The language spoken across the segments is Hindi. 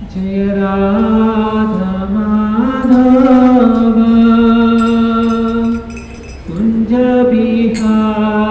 जय राधा माधव कुंज बिहारी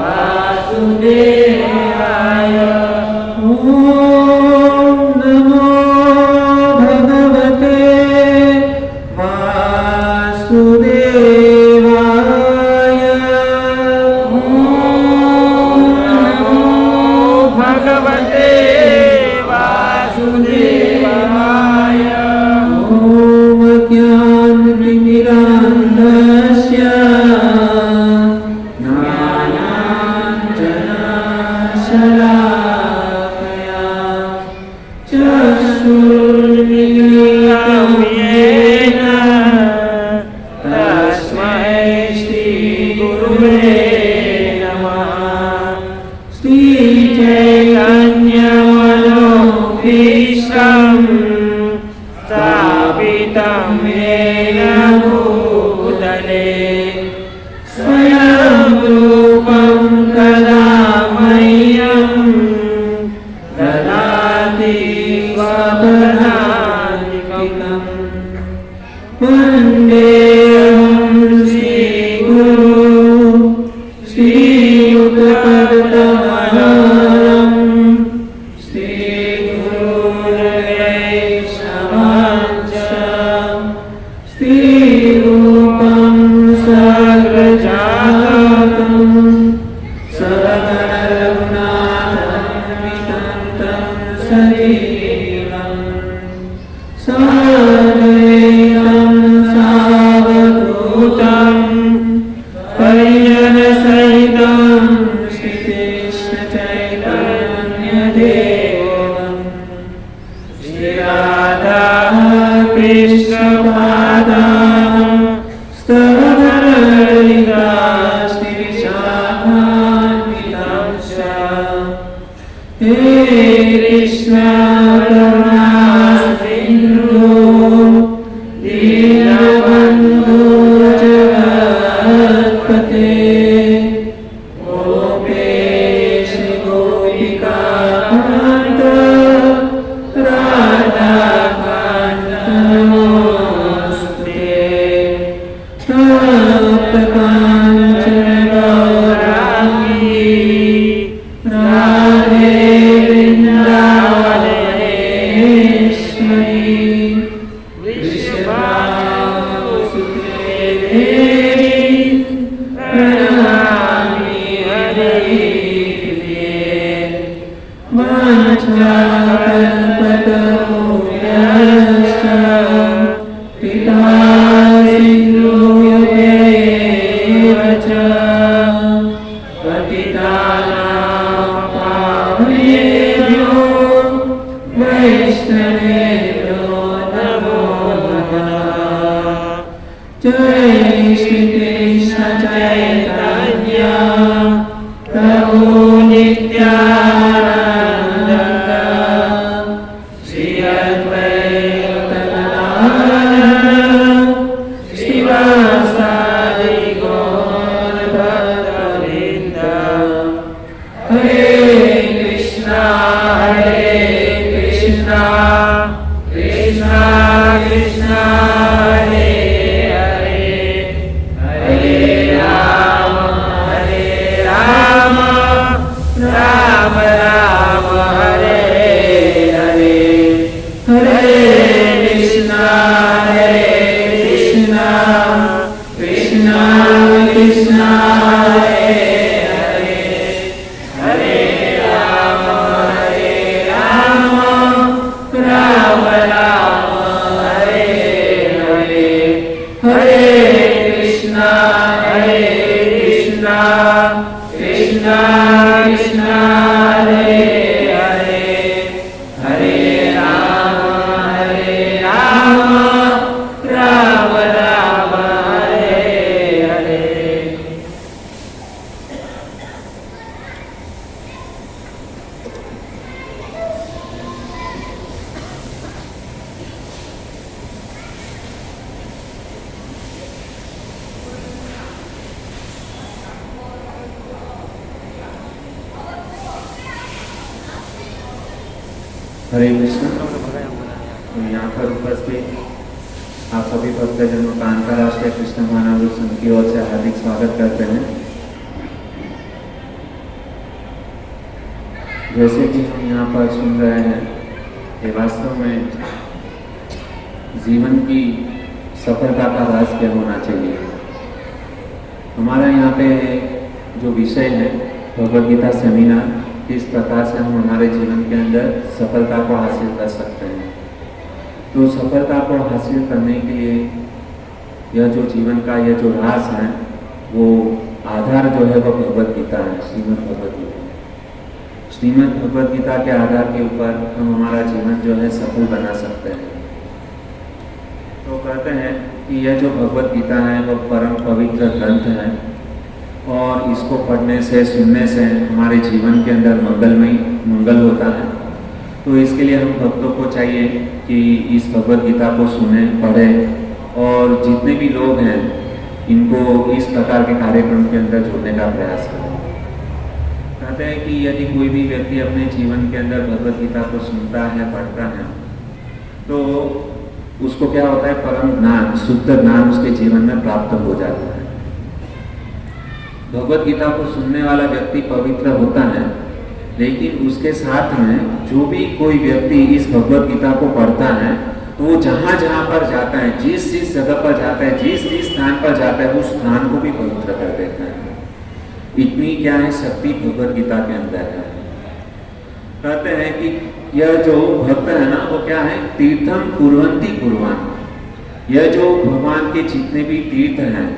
Bye. वासुदेवाय। ओम नमो भगवते वासुदेवाय। ओम नमो भगवते वासुदेवाय। ओम ज्ञानतिमिरान्धस्य ज्ञानाञ्जनशलाकया चक्षुर्मिलितं येन तस्मै श्रीगुरुवे नमः। श्रीचैतन्यमनोभीष्टं स्थापितं येन भूतले स्वयं रूपं कदा मह्यं ददाति स्वपदान्तिकम्। वन्देऽहं श्रीगुरु श्रीयुतपदकमलम् श्रीगुरुर्वैष्णवांश्च श्रीरूपं साग्रजातं सगणरघुनाथान्वितं तं सजीवम् साद्वैतं सावधूतं परिजनसहितं श्रीकृष्णचैतन्यदेवम् श्रीराधा कृष्णपादां स्तवललिता श्रीविशाखान्वितं च। हे कृष्ण करुणा सिन्धु दीनबन्धु जगत्पते गोपेश गोपिकान्त राधाकान्त नमोऽस्तुते। तप्तकाञ्चन गौराङ्गी राधे वृन्दावनेश्वरी वृषभानुसुते देवी प्रणमामि हरिप्रिये। वाञ्छाकल्पतरुभ्यश्च कृपा सिन्धुभ्येव च पतितानां पावनेभ्यो वैष्णवेभ्यो नमो नमः। जय श्रीकृष्ण चैतन्य प्रभु नित्यानन्द श्री अद्वैत गदाधर श्रीवासादि गौरभक्तवृन्द। हरे कृष्णा कृष्णा कृष्णा हरे हरे हरे राम राम राम हरे हरे। हरे कृष्णा कृष्णा कृष्णा हरे हरे हरे राम राम राम हरे हरे। हरे कृष्णा कृष्णा कृष्णा हरे हरे हरे राम राम राम हरे हरे। हरे कृष्ण। तो यहाँ पर उपस्थित आप सभी भक्तजनों का अंतर्राष्ट्रीय कृष्ण महानवमी संघ की ओर से हार्दिक स्वागत करते हैं। जैसे कि हम यहाँ पर सुन रहे हैं कि वास्तव में जीवन की सफलता का राज क्या होना चाहिए। हमारा यहाँ पे जो विषय है भगवद गीता सेमिनार, किस प्रकार से हम हमारे जीवन के अंदर सफलता को हासिल कर सकते हैं। तो सफलता को हासिल करने के लिए यह जो जीवन का यह जो राज है वो आधार जो है वो भगवद गीता है, श्रीमद् भगवद गीता। श्रीमद् भगवद गीता के आधार के ऊपर हम हमारा जीवन जो है सफल बना सकते हैं। तो कहते हैं कि यह जो भगवद गीता है वह परम पवित्र ग्रंथ है और इसको पढ़ने से सुनने से हमारे जीवन के अंदर मंगल होता है। तो इसके लिए हम भक्तों को चाहिए कि इस भगवद गीता को सुने, पढ़ें और जितने भी लोग हैं इनको इस प्रकार के कार्यक्रम के अंदर जोड़ने का प्रयास करें। कहते हैं कि यदि कोई भी व्यक्ति अपने जीवन के अंदर भगवद गीता को सुनता है, पढ़ता है, तो उसको क्या होता है, परम ज्ञान, शुद्ध ज्ञान उसके जीवन में प्राप्त हो जाता है। भगवद गीता को सुनने वाला व्यक्ति पवित्र होता है, लेकिन उसके साथ में जो भी कोई व्यक्ति इस भगवद गीता को पढ़ता है तो वो जहाँ जहाँ पर जाता है, जिस जिस जगह पर जाता है, जिस जिस स्थान पर जाता है, उस स्थान को भी पवित्र कर देता है। इतनी क्या है शक्ति भगवद गीता के अंदर है। कहते हैं कि यह जो भक्त है ना वो क्या है, तीर्थम कुर्वन्ति कुर्वाण। यह जो भगवान के जितने भी तीर्थ हैं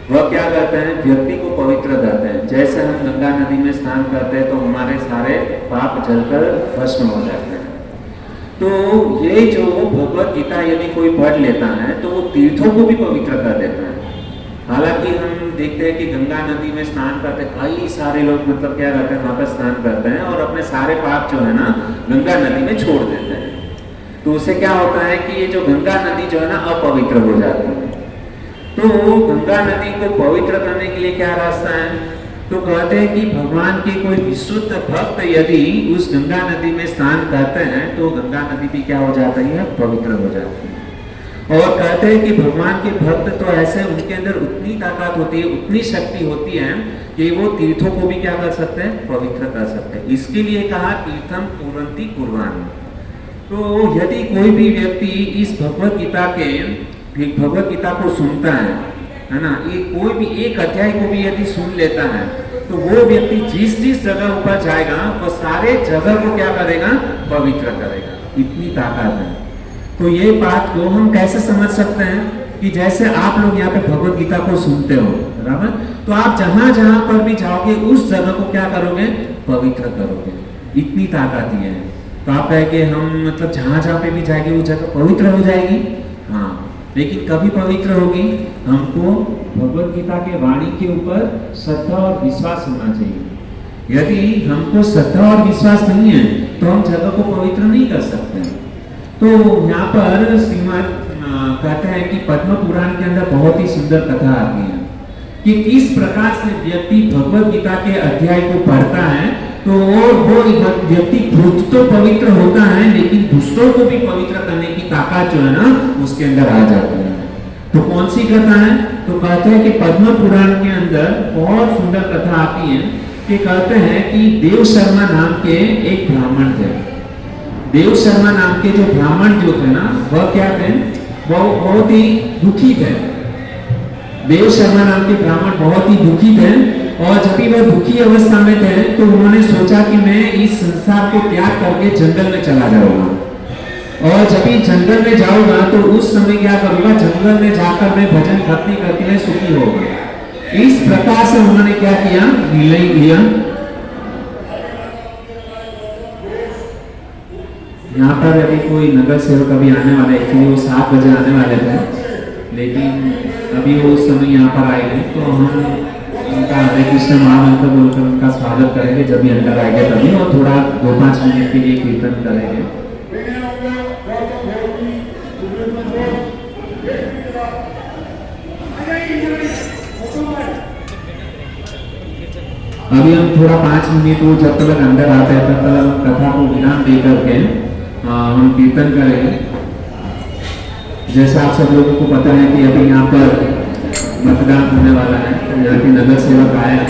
वह क्या करते हैं, व्यक्ति को पवित्र करते हैं। जैसे हम गंगा नदी में स्नान करते हैं तो हमारे सारे पाप जलकर भस्म हो जाते हैं। तो ये जो भगवद गीता यदि कोई पढ़ लेता है तो वो तीर्थों को भी पवित्र कर देता है। हालांकि हम देखते हैं कि गंगा नदी में स्नान करते कई सारे लोग मतलब क्या करते हैं, वहाँ पर स्नान करते हैं और अपने सारे पाप जो है ना गंगा नदी में छोड़ देते हैं। तो उससे क्या होता है कि ये जो गंगा नदी जो है ना अपवित्र हो जाती है। तो गंगा नदी को पवित्र करने के लिए क्या रास्ता है, तो कहते हैं कि भगवान के कोई विशुद्ध भक्त यदि उस गंगा नदी में स्नान करते हैं तो गंगा नदी भी क्या हो जाती है, पवित्र हो जाती है। और कहते हैं कि भगवान के भक्त तो ऐसे उनके अंदर उतनी ताकत होती है, उतनी शक्ति होती है कि वो तीर्थों को भी क्या कर सकते हैं, पवित्र कर सकते हैं। इसके लिए कहा तीर्थम कुर्वन्ति कुर्वाण। तो यदि कोई भी व्यक्ति इस भगवद गीता को सुनता है ना, ये कोई भी एक अध्याय को भी यदि सुन लेता है तो वो व्यक्ति जिस जिस जगह ऊपर जाएगा वो सारे जगह को क्या करेगा, पवित्र करेगा। इतनी ताकत है। तो ये बात को हम कैसे समझ सकते हैं कि जैसे आप लोग यहाँ पे भगवद गीता को सुनते हो, बराबर, तो आप जहां जहां पर भी जाओगे उस जगह को क्या करोगे, पवित्र करोगे। इतनी ताकत ही है। तो आप कहेंगे हम मतलब जहां जहां पे भी जाएंगे वो जगह पवित्र हो जाएगी, हाँ, लेकिन कभी पवित्र होगी, हमको भगवद गीता के वाणी के ऊपर श्रद्धा और विश्वास होना चाहिए। यदि हमको श्रद्धा और विश्वास नहीं है तो हम जगह को पवित्र नहीं कर सकते। तो यहाँ पर श्रीमद् कहते हैं कि पद्म पुराण के अंदर बहुत ही सुंदर कथा आती है कि किस प्रकार से व्यक्ति भगवद गीता के अध्याय को पढ़ता है तो वो व्यक्ति खुद तो पवित्र होता है लेकिन दूसरों को भी पवित्र करने की ताकत जो है ना उसके अंदर आ जाती है। तो कौन सी कथा है, तो कहते हैं कि पद्म पुराण के अंदर बहुत सुंदर कथा आती है कि कहते हैं कि देव शर्मा नाम के एक ब्राह्मण थे। देव शर्मा नाम के जो ब्राह्मण जो थे ना वह क्या थे, वो बहुत ही दुखी थे। देव शर्मा नाम के ब्राह्मण बहुत ही दुखी थे और जब भी वह दुखी अवस्था में थे तो उन्होंने सोचा कि मैं इस संसार को त्याग करके जंगल में चला जाऊंगा और जब भी जंगल में जाऊंगा तो उस समय क्या करूंगा, जंगल में जाकर मैं भजन भक्ति करके मैं सुखी होगा। इस प्रकार से उन्होंने क्या किया, निर्णय लिया। यहाँ पर अभी कोई नगर सेवक अभी आने वाले, एक्चुअली वो 7 बजे आने वाले थे, लेकिन अभी वो उस समय यहाँ पर आएंगे तो हम उनका हरे कृष्ण महामंत्र बोलकर उनका स्वागत करेंगे। जब भी अंदर आएंगे तभी और थोड़ा 2-5 मिनट के लिए कीर्तन करेंगे। अभी हम थोड़ा 5 मिनट वो जब तक अंदर आते हैं तब तक कथा को विराम दे करके हम कीर्तन करेंगे। जैसा आप सब लोगों को पता है कि अभी यहाँ पर मतदान होने वाला है, तो यहाँ के नगर सेवक आए हैं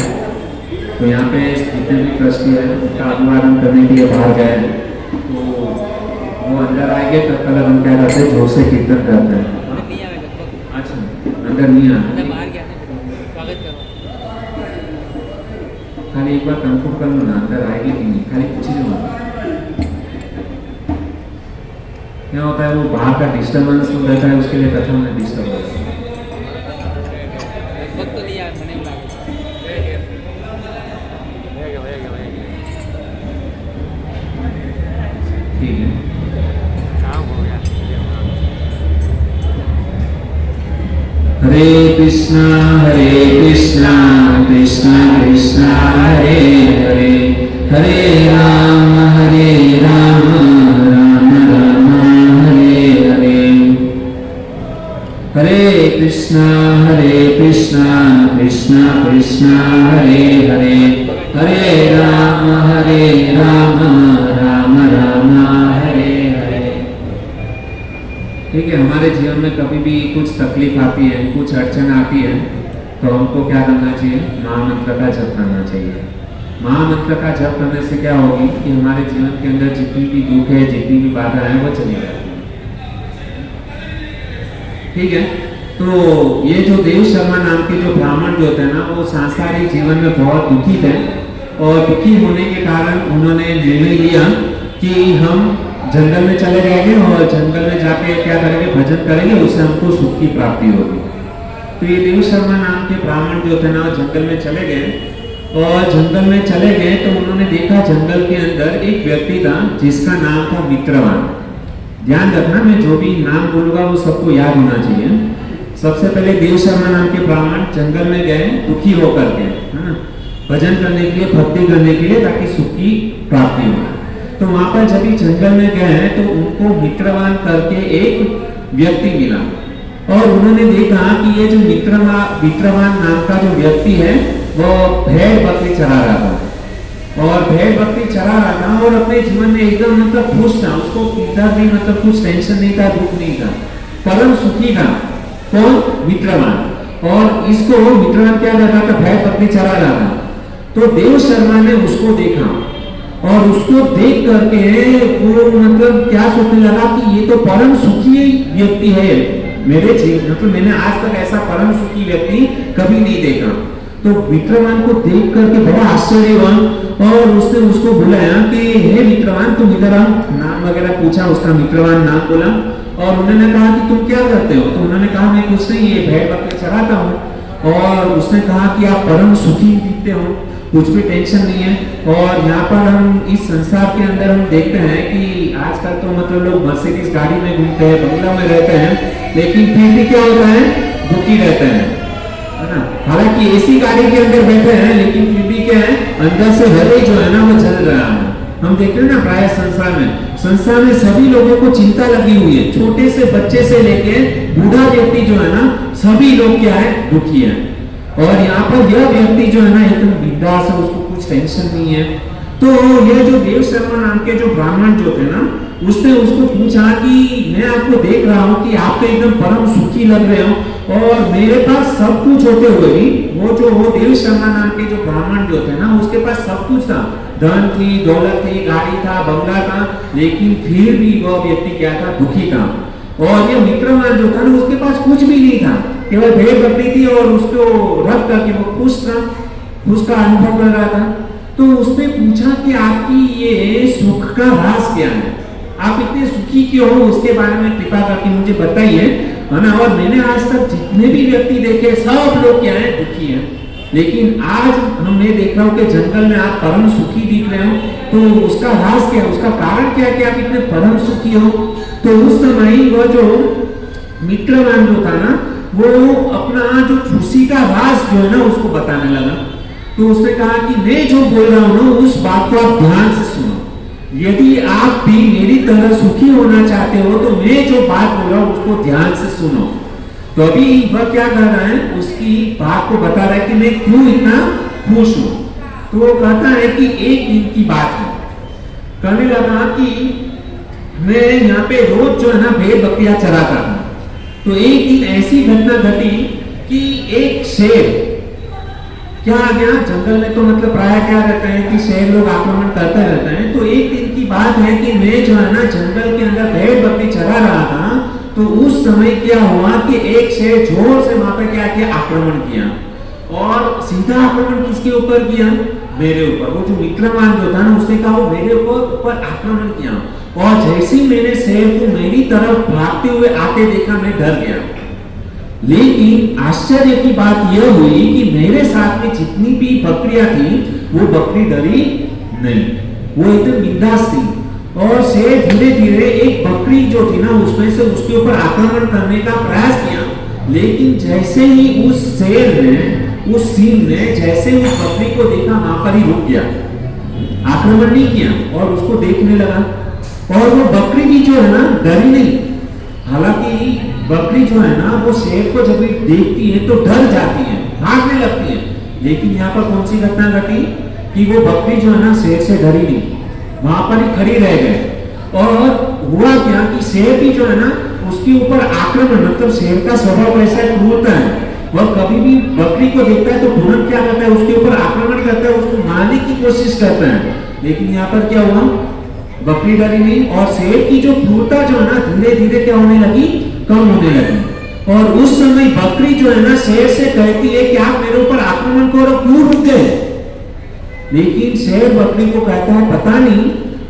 तो यहाँ पे जितने भी ट्रस्टी है उनका अभिवादन करने के लिए बाहर गए हैं, तो वो अंदर आएंगे तब तक हम क्या करते हैं, जोर से कीर्तन करते हैं। अच्छा, अंदर नहीं आना, खाली एक बार कंफर्म कर लो ना, अंदर आएगी कि नहीं, खाली पूछ ही लो। क्या होता है, वो बाहर का डिस्टर्बेंस तो रहता है, उसके लिए कथा में डिस्टर्ब होता है। ठीक है, हरे कृष्णा कृष्णा कृष्णा हरे हरे, हरे राम राम राम हरे हरे। हरे कृष्णा कृष्णा कृष्णा हरे हरे, हरे राम राम राम हरे हरे। ठीक है, हमारे जीवन में कभी भी कुछ तकलीफ आती है, कुछ अड़चन आती है, तो हमको क्या करना चाहिए, महामंत्र का जप करना चाहिए। महामंत्र का जप करने से क्या होगी कि हमारे जीवन के अंदर जितनी भी दुख है, जितनी भी बाधा है, वो चली जाती है। ठीक है, तो ये जो देव शर्मा नाम के जो ब्राह्मण जो थे ना, वो सांसारिक जीवन में बहुत दुखी थे, और दुखी होने के कारण उन्होंने निर्णय लिया कि हम जंगल में चले जाएंगे और जंगल में जाके क्या करेंगे, भजन करेंगे, उससे हमको सुख की प्राप्ति होगी। तो ये देव शर्मा नाम के ब्राह्मण जो थे ना, जंगल में चले गए, और जंगल में चले गए तो उन्होंने देखा जंगल के अंदर एक व्यक्ति था जिसका नाम था मित्रवान। ध्यान रखना, मैं जो भी नाम बोलूंगा वो सबको याद होना चाहिए। सबसे पहले देव शर्मा नाम के ब्राह्मण जंगल में गए दुखी होकर के, है ना, भजन करने के लिए, भक्ति करने के लिए, ताकि सुख की प्राप्ति हो। तो वहां पर जब भी जंगल में गए तो उनको मित्रवान करके एक व्यक्ति मिला, और उन्होंने देखा कि ये जो मित्रवान नाम का जो व्यक्ति है वो भेड़ बकरी चरा रहा था, और भेड़ बकरी चरा रहा था और अपने जीवन में एकदम मतलब खुश था, उसको इधर भी मतलब कुछ टेंशन नहीं था, दुख नहीं था, परम सुखी था। कौन? मित्रवान। और इसको मित्रवान क्या कर रहा था, भेड़ बकरी चरा रहा था। तो देव शर्मा ने उसको देखा, और उसको देख करके वो मतलब क्या सोचने लगा कि ये तो परम सुखी व्यक्ति है, मेरे जीवन मतलब मैंने आज तक ऐसा परम सुखी व्यक्ति कभी नहीं देखा। तो मित्रवान को देख करके बड़ा आश्चर्य हुआ, और उसने उसको बुलाया कि हे मित्रवान, तुम इधर आओ। नाम वगैरह पूछा, उसका मित्रवान नाम बोला, और उन्होंने कहा कि तुम क्या करते हो? तो उन्होंने कहा मैं कुछ नहीं, ये भेड़ बकरी चराता हूँ। और उसने कहा कि आप परम सुखी दिखते हो, कुछ भी टेंशन नहीं है। और यहाँ पर हम इस संसार के अंदर हम देखते हैं कि आजकल तो मतलब लोग मर्सिडीज गाड़ी में घूमते हैं, बंगला में रहते हैं, लेकिन फिर भी क्या होता है, दुखी रहते हैं, है ना। हालांकि एसी गाड़ी के अंदर बैठे हैं, लेकिन फिर भी क्या है, अंदर से हृदय जो है ना वो जल रहा है। हम देखते हैं ना प्राय संसार में सभी लोगों को चिंता लगी हुई है, छोटे से बच्चे से लेके बूढ़ा व्यक्ति जो है ना, सभी लोग क्या है, दुखी है। और यहाँ पर यह व्यक्ति जो है ना एकदम बिंदास है, उसको कुछ टेंशन नहीं है। तो यह जो देव शर्मा नाम के जो ब्राह्मण जो थे ना, उसने उसको पूछा कि मैं आपको देख रहा हूँ कि आप तो एकदम परम सुखी लग रहे हो, और मेरे पास सब कुछ होते हुए भी वो देव शर्मा नाम के जो ब्राह्मण जो थे ना, उसके पास सब कुछ था, धन थी, दौलत थी, गाड़ी था, बंगला था, लेकिन फिर भी वह व्यक्ति क्या था, दुखी था। और ये मित्रवान जो था ना, उसके पास कुछ भी नहीं था, केवल भेड़ बकरी थी, और उसको रख करके वो खुश था, खुश का अनुभव कर रहा था। तो उसने पूछा कि आपकी ये सुख का राज क्या है, आप इतने सुखी क्यों हो, उसके बारे में कृपा करके मुझे बताइए, है ना। और मैंने आज तक जितने भी व्यक्ति देखे, सब लोग क्या है, दुखी हैं, लेकिन आज हमने देखा हो कि जंगल में आप परम सुखी दिख रहे हो, तो उसका राज क्या है, उसका कारण क्या है कि आप इतने परम सुखी हो। तो उस समय वह जो मित्रवान जो था ना, वो अपना जो खुशी का राज जो है ना उसको बताने लगा। तो उसने कहा कि मैं जो बोल रहा हूँ उस बात को आप ध्यान से सुनो, यदि आप भी मेरी तरह सुखी होना चाहते हो तो मैं जो बात बोल रहा हूँ उसको ध्यान से सुनो। तो अभी वह क्या कर रहा है, उसकी बात को बता रहा है कि मैं क्यों इतना खुश हूं। तो वो कहता है कि एक दिन की बात है, कहने लगा कि मैं यहाँ पे रोज जो है ना भेड़ बकरियां चराता था। तो एक दिन ऐसी घटना घटी कि एक शेर क्या आ गया, जंगल में तो मतलब प्राय क्या रहता है कि शेर लोग आक्रमण करते रहते हैं। तो एक दिन की बात है कि मैं जो है ना जंगल के अंदर भेड़ बकरी चरा रहा था, तो उस समय क्या हुआ कि एक शेर जोर से वहां पे क्या किया, आक्रमण किया। और सीधा आक्रमण किसके ऊपर किया, मेरे ऊपर। वो जो मित्रवान जो था ना उसने कहा वो मेरे ऊपर आक्रमण किया। और जैसे ही मैंने शेर को मेरी तरफ भागते हुए आते देखा, मैं डर गया। लेकिन आश्चर्य की बात यह हुई कि मेरे साथ में जितनी भी बकरियां थी वो बकरी डरी नहीं, वो एकदम बिंदास थी। और शेर धीरे धीरे एक बकरी जो थी ना उसमें से उसके ऊपर आक्रमण करने का प्रयास किया। लेकिन जैसे ही उस शेर ने, उस सिंह ने जैसे उस बकरी को देखा वहां पर ही रुक गया, आक्रमण नहीं किया और उसको देखने लगा। और वो बकरी भी जो है ना डरी नहीं। हालांकि बकरी जो है ना वो शेर को जब भी देखती है तो डर जाती है, भागने लगती है। लेकिन यहाँ पर कौन सी घटना घटी कि वो बकरी जो है ना शेर से डरी नहीं, वहां पर ही खड़ी रह गए। और हुआ क्या कि शेर भी जो है ना उसके ऊपर आक्रमण, मतलब शेर का स्वभाव ऐसा क्रूरता है, वह कभी भी बकरी को देखता है तो तुरंत क्या करता है, उसके ऊपर आक्रमण करता है, उसको मारने की कोशिश करता है। लेकिन यहाँ पर क्या हुआ, बकरी डरी नहीं और शेर की जो क्रूरता जो है ना धीरे धीरे क्या होने लगी, कम होने लगी। और उस समय बकरी जो है ना शेर से कहती है कि आप मेरे ऊपर आक्रमण करो, क्यों रुक गए। लेकिन शेर बकरी को कहता है पता नहीं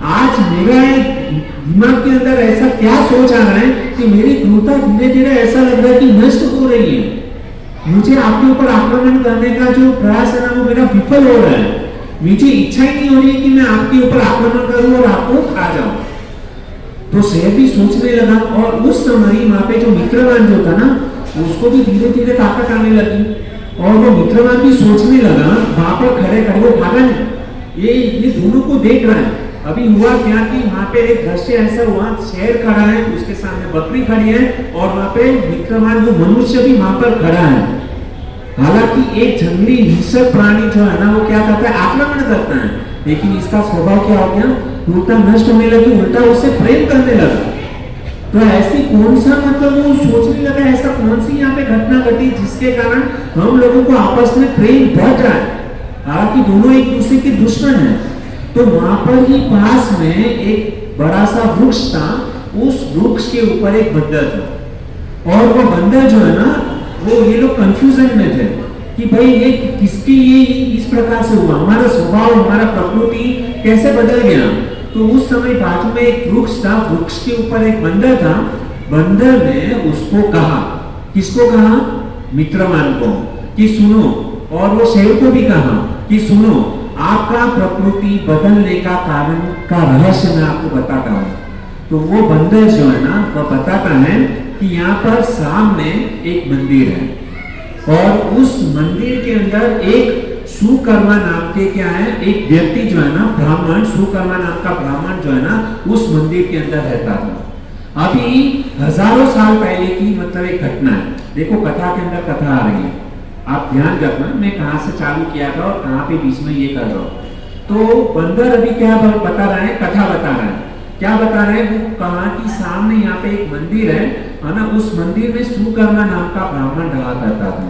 आज मेरा दिमाग के अंदर ऐसा क्या सोच आ रहा है कि मेरी क्रूरता धीरे धीरे ऐसा लग रहा है कि नष्ट हो रही है। मुझे आपके ऊपर आक्रमण करने का जो प्रयास है ना वो मेरा विफल हो रहा है। मुझे इच्छा ही नहीं हो रही कि मैं आपके ऊपर आक्रमण करूं और आपको खा जाऊं। तो शेर भी सोचने लगा। और उस समय वहां पे जो मित्रवान जो था ना उसको भी धीरे धीरे ताकत आने लगी। और वो मित्रवान भी सोचने लगा, वहां पर खड़े खड़े वो भागा नहीं, ये दोनों को देख रहा है। अभी हुआ क्या कि वहां पे एक दृश्य ऐसा हुआ, शेर खड़ा है, उसके सामने बकरी खड़ी है और वहां पे मित्रवान वो मनुष्य भी वहां पर खड़ा है। हालांकि एक जंगली हिंसक प्राणी जो है ना वो क्या करता है, आक्रमण करता है। लेकिन इसका स्वभाव क्या हो गया, क्रूरता नष्ट होने लगी, उल्टा उससे प्रेम करने लगा। तो ऐसी कौन सा मतलब वो सोचने लगा, ऐसा कौन सी यहाँ पे घटना घटी जिसके कारण हम लोगों को आपस में प्रेम बढ़ रहा है। हालांकि दोनों एक दूसरे के दुश्मन हैं। तो वहां पर ही पास में एक बड़ा सा वृक्ष था, उस वृक्ष के ऊपर एक बंदर था। और वो बंदर जो है ना वो, ये लोग कंफ्यूजन में थे कि भाई ये किसके लिए इस प्रकार से हुआ, हमारा स्वभाव, हमारा प्रकृति कैसे बदल गया। तो उस समय बाजू में एक वृक्ष था, वृक्ष के ऊपर एक बंदर था। बंदर ने उसको कहा, किसको कहा, मित्रवान को, कि सुनो। और वो शेर को भी कहा कि सुनो, आपका प्रकृति बदलने का कारण का रहस्य मैं आपको बताता हूं। तो वो बंदर जो है ना वो बताता है कि यहाँ पर सामने एक मंदिर है और उस मंदिर के अंदर एक सुकर्मा नाम के क्या है, एक व्यक्ति जो है ना, ब्राह्मण, सुकर्मा नाम का ब्राह्मण जो है ना उस मंदिर के अंदर रहता था। अभी हजारों साल पहले की मतलब एक घटना है। देखो कथा के अंदर कथा आ रही है, आप ध्यान रखना मैं कहां से चालू किया था और कहां पे बीच में ये कर रहा हूं। तो बंदर अभी क्या बता रहा है, कथा बता रहा है। क्या बता रहे हैं, वो कहा कि सामने यहाँ पे एक मंदिर है ना, उस मंदिर में सुकर्मा नाम का ब्राह्मण रहा करता था।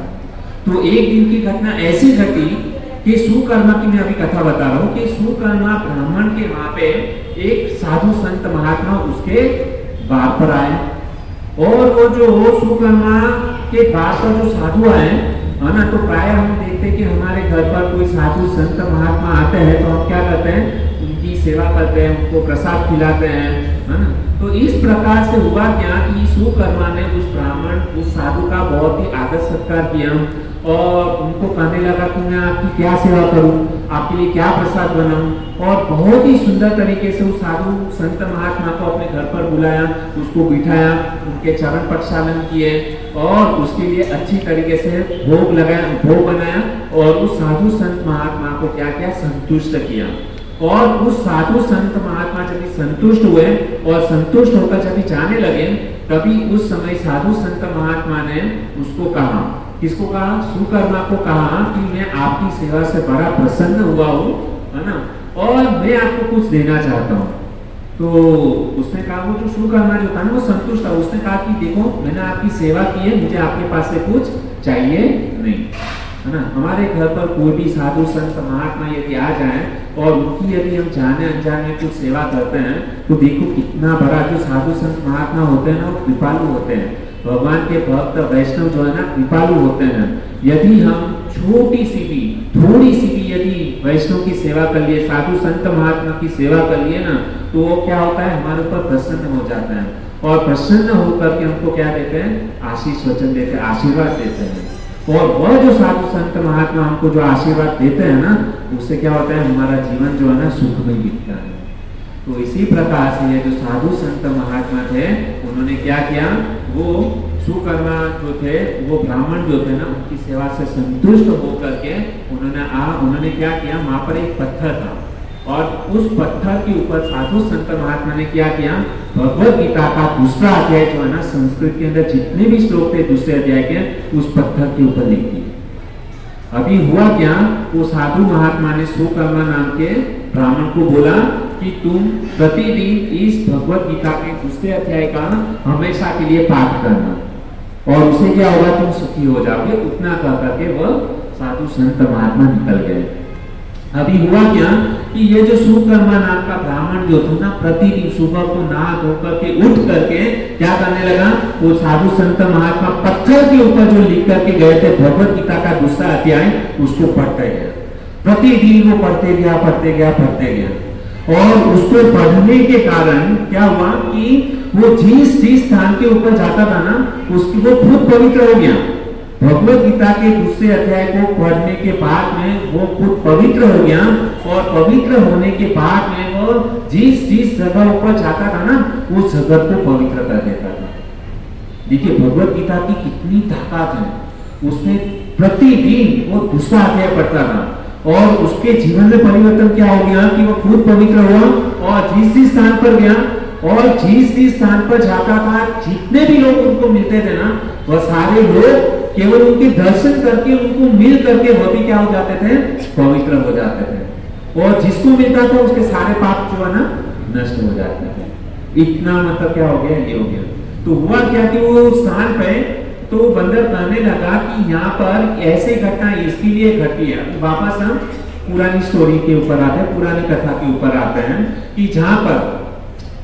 तो एक दिन की घटना ऐसी घटी कि सुकर्मा की मैं अभी कथा बता रहा हूँ कि सुकर्मा ब्राह्मण के वहां पे एक साधु संत महात्मा उसके द्वार पर आए। और वो जो सुकर्मा के द्वार पर जो साधु आए है ना, तो प्राय हम देखते हैं कि हमारे घर पर कोई साधु संत महात्मा आते हैं तो हम क्या करते हैं, उनकी सेवा करते हैं, उनको प्रसाद खिलाते हैं, है ना। तो इस प्रकार से हुआ क्या कि सुकर्मा ने उस ब्राह्मण, उस साधु का बहुत ही आदर सत्कार किया और उनको कहने लगा कि मैं आपकी क्या सेवा करूं, आपके लिए क्या प्रसाद बनाऊं। और बहुत ही सुंदर तरीके से उस साधु संत महात्मा को अपने घर पर बुलाया, उसको बिठाया, उनके चरण प्रक्षालन किए और उसके लिए अच्छी तरीके से भोग लगाया, भोग बनाया और उस साधु संत महात्मा को क्या किया, संतुष्ट किया। और उस साधु संत महात्मा जब संतुष्ट हुए और संतुष्ट होकर जब जाने लगे, तभी उस समय साधु संत महात्मा ने उसको कहा, किसको कहा, सुकर्मा को कहा कि मैं आपकी सेवा से बड़ा प्रसन्न हुआ हूँ, है ना, और मैं आपको कुछ देना चाहता हूँ। तो उसने कहा, वो जो सुकर्मा जो था ना वो संतुष्ट था। उसने कहा कि देखो मैंने आपकी सेवा की है, मुझे आपके पास से कुछ चाहिए नहीं, है ना। हमारे घर पर कोई भी साधु संत महात्मा यदि आ जाए और उनकी यदि हम जाने अनजाने कुछ सेवा करते हैं तो देखो कितना बड़ा जो साधु संत महात्मा होते हैं ना वो कृपालु होते हैं। भगवान के भक्त वैष्णव जो है ना कृपालु होते हैं। यदि हम छोटी सी भी थोड़ी सी भी यदि वैष्णव की सेवा कर लिए, साधु संत महात्मा की सेवा कर लिए ना, तो वो क्या होता है हमारे ऊपर प्रसन्न हो जाता है और प्रसन्न होकर के हमको क्या देते हैं, आशीष वचन देते हैं, आशीर्वाद देते हैं। और वह जो साधु संत महात्मा हमको जो आशीर्वाद देते हैं ना, उससे क्या होता है हमारा जीवन जो है ना सुख में बीतता है। तो इसी प्रकार से ये जो साधु संत महात्मा थे उन्होंने क्या किया, वो सुकर्मा जो थे वो ब्राह्मण जो थे ना उनकी सेवा से संतुष्ट होकर के उन्होंने क्या किया, वहां पर एक पत्थर था और उस पत्थर के ऊपर साधु संत महात्मा ने क्या किया, भगवत गीता का दूसरा अध्याय जो है ना संस्कृत के अंदर जितने भी श्लोक थे दूसरे अध्याय के उस पत्थर के ऊपर लिख दिए। अभी हुआ क्या, वो साधु महात्मा ने सुकर्मा नाम के ब्राह्मण को बोला कि तुम प्रतिदिन इस भगवत गीता के दूसरे अध्याय का हमेशा के लिए पाठ करना और उससे क्या होगा तुम सुखी हो जाओगे। उतना कह करके वह साधु संत महात्मा निकल गए। अभी हुआ क्या कि ये जो सुकर्मा नाम का ब्राह्मण जो था ना प्रतिदिन सुबह को नहा धोकर के उठ करके क्या करने लगा, वो साधु संत महात्मा पत्थर के ऊपर जो लिख करके गए थे भगवत गीता का दूसरा अध्याय उसको पढ़ते गया। प्रतिदिन वो पढ़ते गया और उसको पढ़ने के कारण क्या हुआ कि वो जिस स्थान के ऊपर जाता था ना उसकी वो खुद पवित्र हो गया। भगवत गीता के दूसरे अध्याय को पढ़ने के बाद में वो खुद पवित्र हो गया और पवित्र होने के बाद में वो जिस जगह ऊपर जाता था ना उस जगह को पवित्र कर देता था। देखिए भगवत गीता की कितनी ताकत है। उसमें प्रतिदिन वो दूसरा अध्याय पढ़ता था और उसके जीवन में परिवर्तन क्या हो गया कि वो खुद पवित्र हुआ और जिस स्थान पर गया और जिस स्थान पर जाता था जितने भी लोग उनको मिलते थे ना वह सारे लोग केवल उनके दर्शन करके उनको मिल करके वह भी क्या हो जाते थे, पवित्र हो जाते थे और जिसको मिलता था उसके सारे पाप जो है ना नष्ट हो जाते थे। इतना मतलब क्या हो गया, ये हो गया। तो हुआ क्या कि वो स्थान पे तो बंदर कहने लगा कि यहाँ पर ऐसे घटना इसके लिए घटी है। वापस हम पुरानी स्टोरी के ऊपर आते हैं, पुरानी कथा के ऊपर आते हैं कि जहाँ पर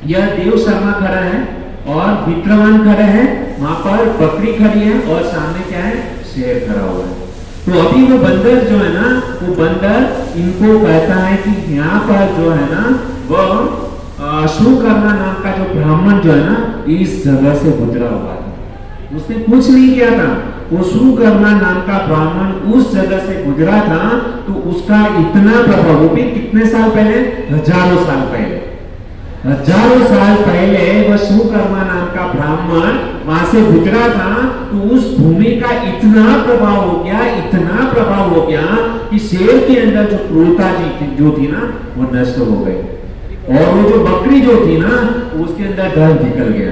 यह देव शर्मा खड़ा है और विक्रमान खड़े हैं, वहां पर बकरी खड़ी है और सामने क्या है, शेर खड़ा हुआ है। तो अभी वो बंदर जो है ना वो बंदर इनको कहता है कि यहाँ पर जो है ना वो सुकर्मा नाम का जो ब्राह्मण जो है ना इस जगह से गुजरा हुआ था। उसने कुछ नहीं किया था, वो सुकर्मा नाम का ब्राह्मण उस जगह से गुजरा था तो उसका इतना प्रभाव, वो भी कितने साल पहले, हजारों साल पहले वह सुकर्मा नाम का ब्राह्मण वहां से गुजरा था तो उस भूमि का इतना प्रभाव हो गया कि शेर के अंदर जो क्रूरता जो थी ना वो नष्ट हो गई और वो जो बकरी जो थी ना उसके अंदर डर निकल गया।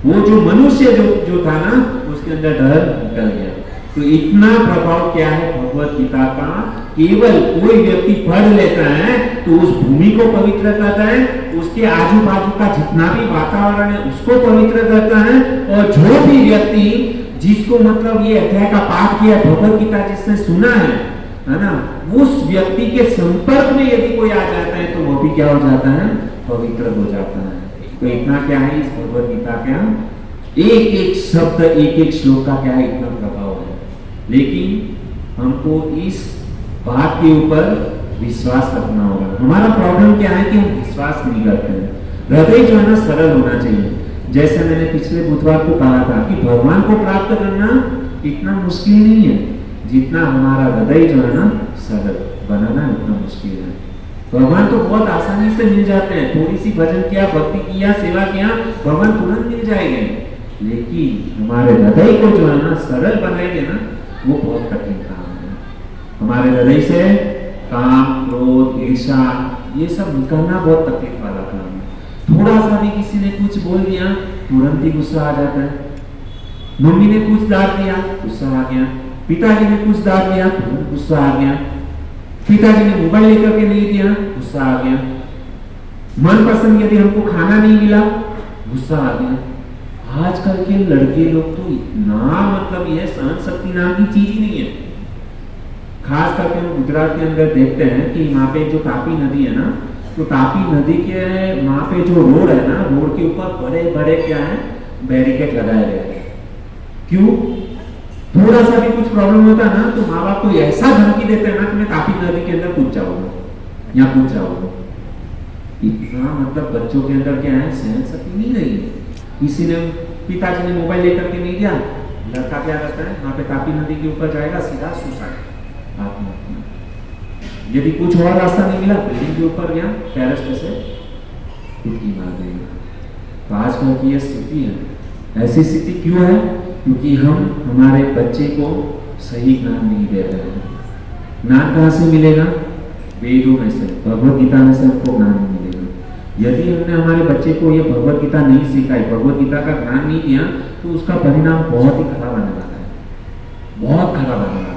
वो जो मनुष्य जो था ना उसके अंदर डर निकल गया। तो इतना प्रभाव क्या है भगवत गीता का, केवल कोई व्यक्ति पढ़ लेता है तो उस भूमि को पवित्र करता है, उसके आजू बाजू का जितना भी वातावरण है उसको पवित्र करता है और जो भी व्यक्ति जिसको मतलब ये अध्याय का पाठ किया भगवत गीता जिसने सुना है ना, उस व्यक्ति के संपर्क में यदि कोई आ जाता है तो वो भी क्या हो जाता है, पवित्र हो जाता है। तो इतना क्या है इस भगवत गीता का एक एक शब्द एक एक श्लोक का क्या है इतना प्रभाव है। लेकिन हमको इस बात के ऊपर विश्वास रखना होगा। हमारा प्रॉब्लम क्या है कि हम विश्वास नहीं करते हैं। हृदय जो है ना सरल होना चाहिए। जैसे मैंने पिछले बुधवार को कहा था कि भगवान को प्राप्त करना इतना मुश्किल नहीं है जितना हमारा हृदय जो है ना सरल बनाना इतना मुश्किल है। भगवान तो बहुत आसानी से मिल जाते हैं, थोड़ी सी भजन किया, भक्ति किया, सेवा किया, भगवान तुरंत मिल जाएंगे। लेकिन हमारे हृदय को जो है ना सरल बनाएंगे ना वो बहुत कठिन काम है। हमारे हृदय से काम, क्रोध, ईर्ष्या ये सब निकालना बहुत तकलीफ वाला काम है। थोड़ा सा भी किसी ने कुछ बोल दिया तुरंत ही गुस्सा आ जाता है। मम्मी ने कुछ डांट दिया गुस्सा आ गया, पिताजी ने कुछ डांट दिया तुरंत गुस्सा आ गया, पिताजी ने मोबाइल लेकर के नहीं दिया गुस्सा आ गया, मनपसंद यदि हमको खाना नहीं मिला गुस्सा आ गया। आजकल के लड़के लोग तो इतना मतलब यह सहन शक्ति नाम की चीज ही नहीं है। खास करके हम गुजरात के अंदर देखते हैं कि वहाँ पे जो तापी नदी है ना, तो तापी नदी के वहाँ पे जो रोड है ना, रोड के ऊपर बड़े बड़े क्या है, बैरिकेड लगाए गए हैं। क्यों? थोड़ा सा भी कुछ प्रॉब्लम होता है ना, तो माँ बाप को ऐसा धमकी देते हैं ना कि मैं तापी नदी के अंदर कूद जाऊंगा या कूद जाऊंगा। इतना मतलब बच्चों के अंदर क्या है, सहन शक्ति नहीं रही है। किसी ने, पिताजी ने मोबाइल लेकर के नहीं दिया, लड़का क्या करता है, वहां पे तापी नदी के ऊपर जाएगा, सीधा सुसाइड, आत्महत्या। यदि कुछ और रास्ता नहीं मिला, बिल्डिंग के ऊपर गया, पैराशूट से डुबकी मार देगा। तो आजकल की यह स्थिति है। ऐसी स्थिति क्यों है? क्योंकि हम हमारे बच्चे को सही ज्ञान नहीं दे रहे हैं। ज्ञान कहाँ से मिलेगा? वेदों में से, भगवत गीता में से हमको ज्ञान मिलेगा। यदि हमने हमारे बच्चे को ये भगवत गीता नहीं सिखाई, भगवत गीता का ज्ञान नहीं दिया, तो उसका परिणाम बहुत ही खराब आने वाला है, बहुत खराब आने वाला है।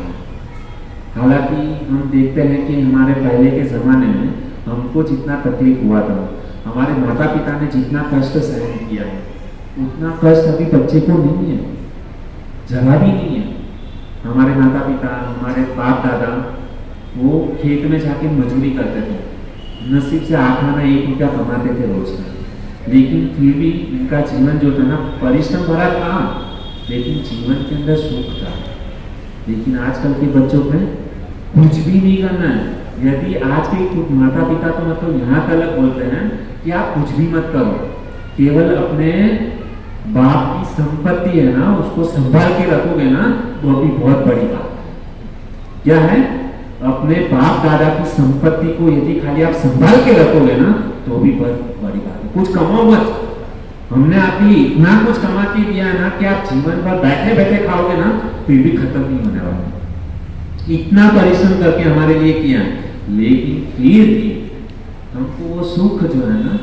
हालांकि हम देखते हैं कि हमारे पहले के जमाने में हमको जितना तकलीफ हुआ था, हमारे माता पिता ने जितना कष्ट सहन किया है, उतना कष्ट अभी बच्चे को नहीं है, जरा भी नहीं है। हमारे माता पिता, हमारे बाप दादा, वो खेत में जाके मजदूरी करते थे, नसीब से आखाना 1 रुपया कमाते थे रोज का, लेकिन फिर भी इनका जीवन जो था ना, परिश्रम भरा था, लेकिन जीवन के अंदर सुख था। लेकिन आजकल के बच्चों में कुछ भी नहीं करना है। यदि आज के माता पिता तो मतलब यहाँ तक बोलते हैं कि आप कुछ भी मत करो, केवल अपने बाप की संपत्ति है ना, उसको संभाल के रखोगे ना, वो भी बहुत बड़ी बात है। क्या है? अपने बाप दादा की संपत्ति को यदि खाली आप संभाल के रखोगे ना, तो भी बहुत बड़ी बात है। कुछ कमाओ मत। हमने आपकी इतना कुछ कमा के दिया है ना कि आप जीवन भर बैठे बैठे खाओगे ना, फिर भी खत्म नहीं होने वाला। इतना परिश्रम करके हमारे लिए किया है, लेकिन फिर भी हमको वो सुख जो है ना,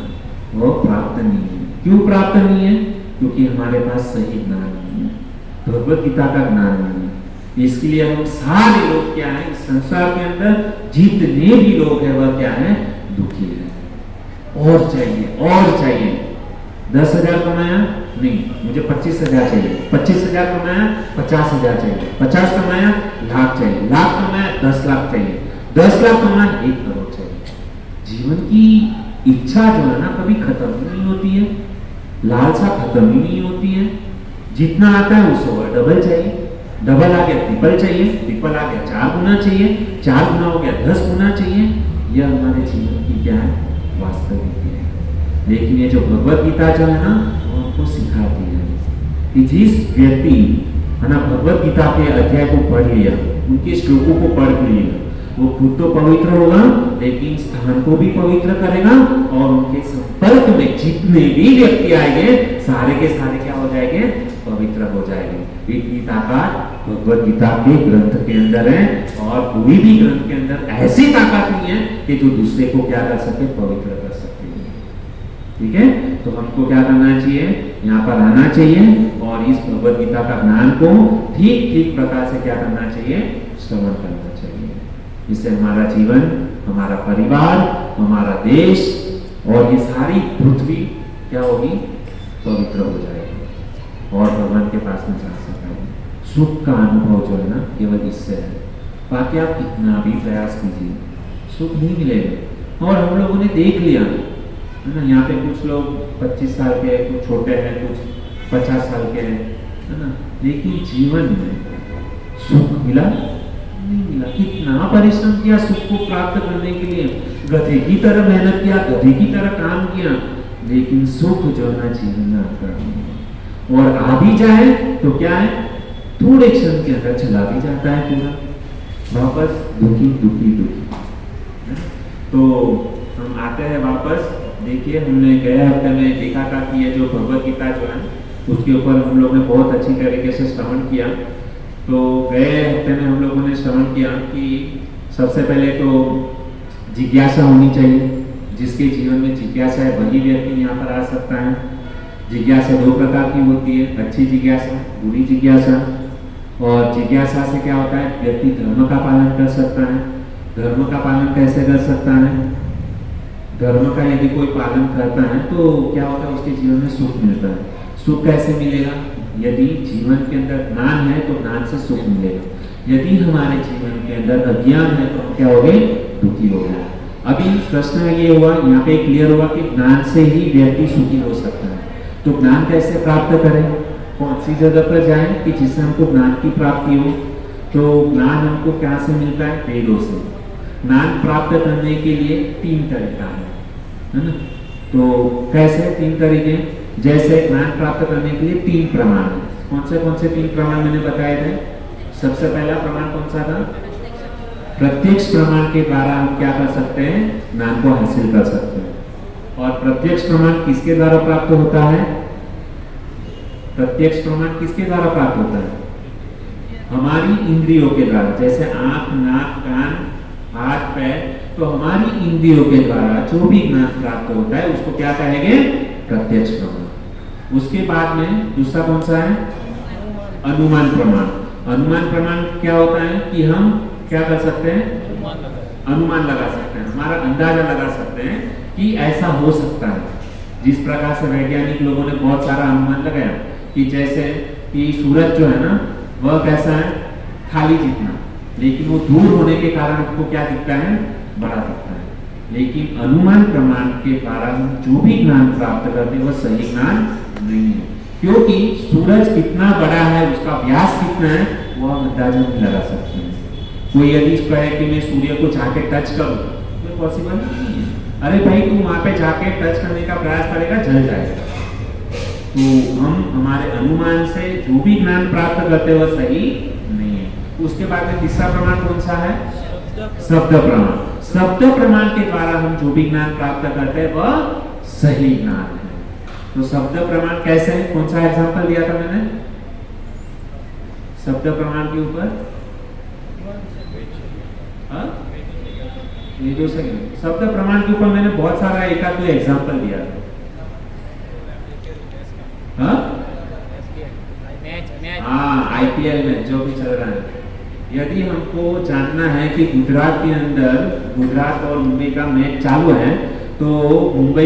वो प्राप्त नहीं है। क्यों प्राप्त नहीं है? क्योंकि हमारे पास सही ज्ञान नहीं है, भगवत गीता का ज्ञान नहीं है। इसके लिए हम सारे लोग क्या है, संसार के अंदर जितने भी लोग हैं, वह क्या है, दुखी है। और चाहिए और चाहिए। 10,000 कमाया नहीं, मुझे 25,000 चाहिए। 25,000 कमाया, 50,000 चाहिए। 50 कमाया, लाख चाहिए। लाख कमाया, 10 लाख चाहिए। 10 लाख कमाया, 1 करोड़ चाहिए। जीवन की इच्छा जो है ना, कभी खत्म नहीं होती है, लालसा खत्म ही नहीं होती है। जितना आता है उससे और डबल चाहिए, डबल आ गया ट्रिपल चाहिए, ट्रिपल आ गया 4 गुना चाहिए, 4 गुना हो गया 10 गुना चाहिए। यह हमारे जीवन की क्या है, वास्तविकता है। लेकिन ये जो भगवत गीता जो है ना, वो हमको सिखाती है कि जिस व्यक्ति है ना भगवत गीता के अध्याय को पढ़ लिया, उनके श्लोकों को पढ़ लिया, वो खुद तो पवित्र होगा, लेकिन स्थान को भी पवित्र करेगा, और उनके संपर्क में जितने भी व्यक्ति आएंगे, सारे के सारे क्या हो जाएंगे, पवित्र हो जाएंगे। इतनी ताकत भगवत गीता के ग्रंथ के अंदर है, और कोई भी ग्रंथ के अंदर ऐसी ताकत नहीं है कि जो दूसरे को क्या कर सके, पवित्र कर सके। ठीक है, तो हमको क्या करना चाहिए, यहाँ पर आना चाहिए, और इस भगवत गीता का ज्ञान को ठीक ठीक प्रकार से क्या करना चाहिए, श्रवण करना चाहिए। इससे हमारा जीवन, हमारा परिवार, हमारा देश और ये सारी पृथ्वी क्या होगी, पवित्र हो जाएगी, और भगवान के पास में जा सकेंगे। सुख का अनुभव जो है ना, केवल इससे है। बाकी आप कितना भी प्रयास कीजिए, सुख नहीं मिलेगा। और हम लोगों ने देख लिया है ना, यहाँ पे कुछ लोग 25 साल के, कुछ छोटे हैं, कुछ 50 साल के हैं, है ना, लेकिन जीवन में सुख मिला नहीं मिला। कितना परिश्रम किया सुख को प्राप्त करने के लिए, गधे की तरह मेहनत किया, गधे की तरह काम किया, लेकिन सुख जो है जीवन में आता है। और आ भी जाए तो क्या है, थोड़े क्षण के अंदर चला भी जाता है पूरा, वापस दुखी दुखी दुखी। तो हम आते हैं वापस। देखिए, हमने गए हफ्ते में देखा था कि ये जो भगवत गीता जो है, उसके ऊपर हम लोग ने बहुत अच्छी तरीके से श्रवण किया। तो गए हफ्ते में हम लोगों ने श्रवण किया कि सबसे पहले तो जिज्ञासा होनी चाहिए। जिसके जीवन में जिज्ञासा है, वही व्यक्ति यहाँ पर आ सकता है। जिज्ञासा 2 प्रकार की होती है, अच्छी जिज्ञासा, बुरी जिज्ञासा। और जिज्ञासा से क्या होता है, व्यक्ति धर्म का पालन कर सकता है। धर्म का पालन कैसे कर सकता है, धर्म का यदि कोई पालन करता है तो क्या होता है, उसके जीवन में सुख मिलता है। सुख कैसे मिलेगा, यदि जीवन के अंदर ज्ञान है तो ज्ञान से सुख मिलेगा। यदि हमारे जीवन के अंदर अज्ञान है तो हम क्या हो गए? दुखी हो गए। अभी प्रश्न ये हुआ, यहाँ पे क्लियर हुआ कि ज्ञान से ही व्यक्ति सुखी हो सकता है। तो ज्ञान कैसे प्राप्त करें? कौन सी जगह पर जाएं कि जिससे हमको ज्ञान की प्राप्ति हो? तो ज्ञान हमको क्या से मिलता है? वेदों से। ज्ञान प्राप्त करने के लिए 3 तरीका है ना? तो कैसे 3 तरीके? जैसे ज्ञान प्राप्त करने के लिए 3 प्रमाण है। कौन से 3 प्रमाण मैंने बताए थे? सबसे पहला प्रमाण कौन सा था? प्रत्यक्ष प्रमाण के द्वारा हम क्या कर सकते हैं? ज्ञान को हासिल कर सकते हैं। और प्रत्यक्ष प्रमाण किसके द्वारा प्राप्त होता है? प्रत्यक्ष प्रमाण किसके द्वारा प्राप्त होता है? हमारी इंद्रियों के द्वारा। जैसे आंख, नाक, कान, हाथ, पैर, तो हमारी इंद्रियों के द्वारा जो भी ज्ञान प्राप्त होता है उसको क्या कहेंगे? प्रत्यक्ष प्रमाण। उसके बाद में दूसरा कौन सा है? अनुमान प्रमाण। अनुमान प्रमाण क्या होता है कि हम क्या कर सकते हैं? अनुमान लगा सकते हैं, हमारा अंदाजा लगा सकते हैं कि ऐसा हो सकता है। जिस प्रकार से वैज्ञानिक लोगों ने बहुत सारा अनुमान लगाया कि जैसे कि सूरज जो है ना वह कैसा है? खाली जितना, लेकिन वो दूर होने के कारण उसको क्या दिखता है? बड़ा दिखता है। लेकिन अनुमान प्रमाण के द्वारा हम जो भी ज्ञान प्राप्त करते हैं वह सही ज्ञान नहीं है, क्योंकि सूरज कितना बड़ा है, उसका व्यास कितना है, वह हम अंदाजा नहीं लगा सकते हैं। कोई यदि कहे कि मैं सूर्य को जाके टच करूं, तो पॉसिबल नहीं है। अरे भाई तू वहां पे जाके टच करने का प्रयास करेगा, जल जाएगा। तो हम हमारे अनुमान से जो भी ज्ञान प्राप्त करते हैं वह सही नहीं है। उसके बाद में तीसरा प्रमाण कौन सा है? शब्द प्रमाण। शब्द प्रमाण के द्वारा हम जो भी ज्ञान प्राप्त करते हैं वह सही ज्ञान है। तो शब्द प्रमाण कैसे है? कौन सा एग्जांपल दिया था मैंने शब्द प्रमाण के ऊपर? वेदों से। शब्द प्रमाण के ऊपर मैंने बहुत सारा एक आध एग्जांपल दिया था। IPL में जो भी चल रहा है, यदि हमको जानना है कि गुजरात के अंदर गुजरात और मुंबई का मैच चालू है, तो मुंबई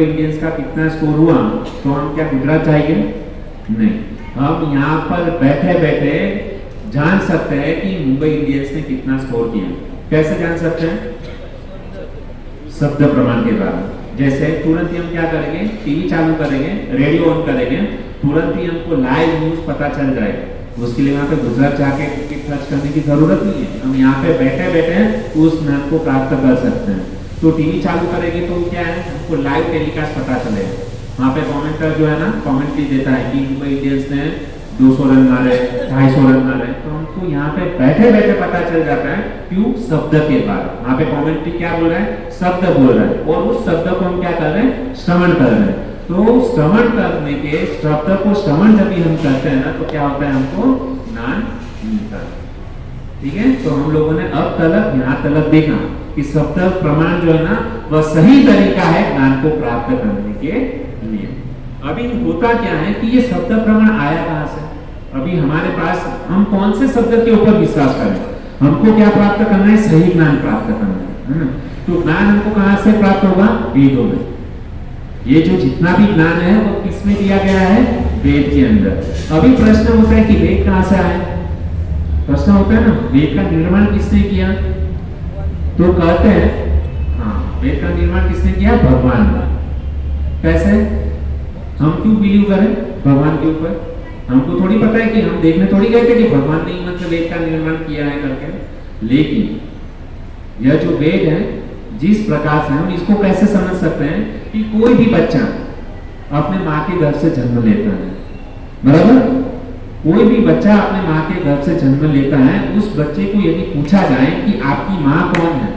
इंडियंस का कितना स्कोर हुआ, तो हम क्या गुजरात जाएंगे? नहीं, हम यहाँ पर बैठे बैठे जान सकते हैं कि मुंबई इंडियंस ने कितना स्कोर किया। कैसे जान सकते हैं? शब्द प्रमाण के द्वारा। जैसे तुरंत ही हम क्या करेंगे? टीवी चालू करेंगे, रेडियो ऑन करेंगे, तुरंत ही हमको लाइव न्यूज पता चल जाएगा। उसके लिए वहाँ पे गुजरात जाके टिकट सर्च करने की जरूरत नहीं है, हम यहाँ पे बैठे बैठे उस ज्ञान को प्राप्त कर सकते हैं। तो टीवी चालू करेंगे तो क्या है? हमको लाइव टेलीकास्ट पता चलेगा। वहाँ पे कमेंटर जो है ना कमेंट्री देता है कि मुंबई इंडियंस ने 200 रन मारे, 250 रन मारे, तो हमको यहाँ पे बैठे बैठे पता चल जाता है। क्यों? शब्द के द्वारा। वहाँ पे कमेंट्री क्या बोल रहा है? शब्द बोल रहा है, और उस शब्द को हम क्या कर रहे हैं? श्रवण कर रहे हैं। तो श्रवण करने के शब्द को श्रवण जब भी हम करते हैं ना, तो क्या होता है? हमको ज्ञान मिलता है। ठीक है, तो हम लोगों ने अब तक यहाँ तक देखा कि शब्द प्रमाण जो है ना वह सही तरीका है ज्ञान को प्राप्त करने के लिए। अभी होता क्या है कि ये शब्द प्रमाण आया कहाँ से? अभी हमारे पास हम कौन से शब्द के ऊपर विश्वास करें? हमको क्या प्राप्त करना है? सही ज्ञान प्राप्त करना है। तो ज्ञान हमको कहाँ से प्राप्त होगा? वेदों में। ये जो जितना भी ज्ञान है वो किसमें दिया गया है? वेद के अंदर। अभी प्रश्न होता है कि वेद कहाँ से आए? प्रश्न होता है ना, वेद का निर्माण किसने किया? तो कहते हैं हाँ, वेद का निर्माण किसने किया? भगवान ने। कैसे? हम क्यों बिलीव करें भगवान के ऊपर? हमको थोड़ी पता है कि हम देखने थोड़ी गए थे कि भगवान ने मतलब वेद का निर्माण किया है करके। लेकिन यह जो वेद है, जिस प्रकार से हम इसको कैसे समझ सकते हैं कि कोई भी बच्चा अपने माँ के घर से जन्म लेता है, बराबर? कोई भी बच्चा अपने माँ के घर से जन्म लेता है, उस बच्चे को यदि पूछा जाए कि आपकी माँ कौन है,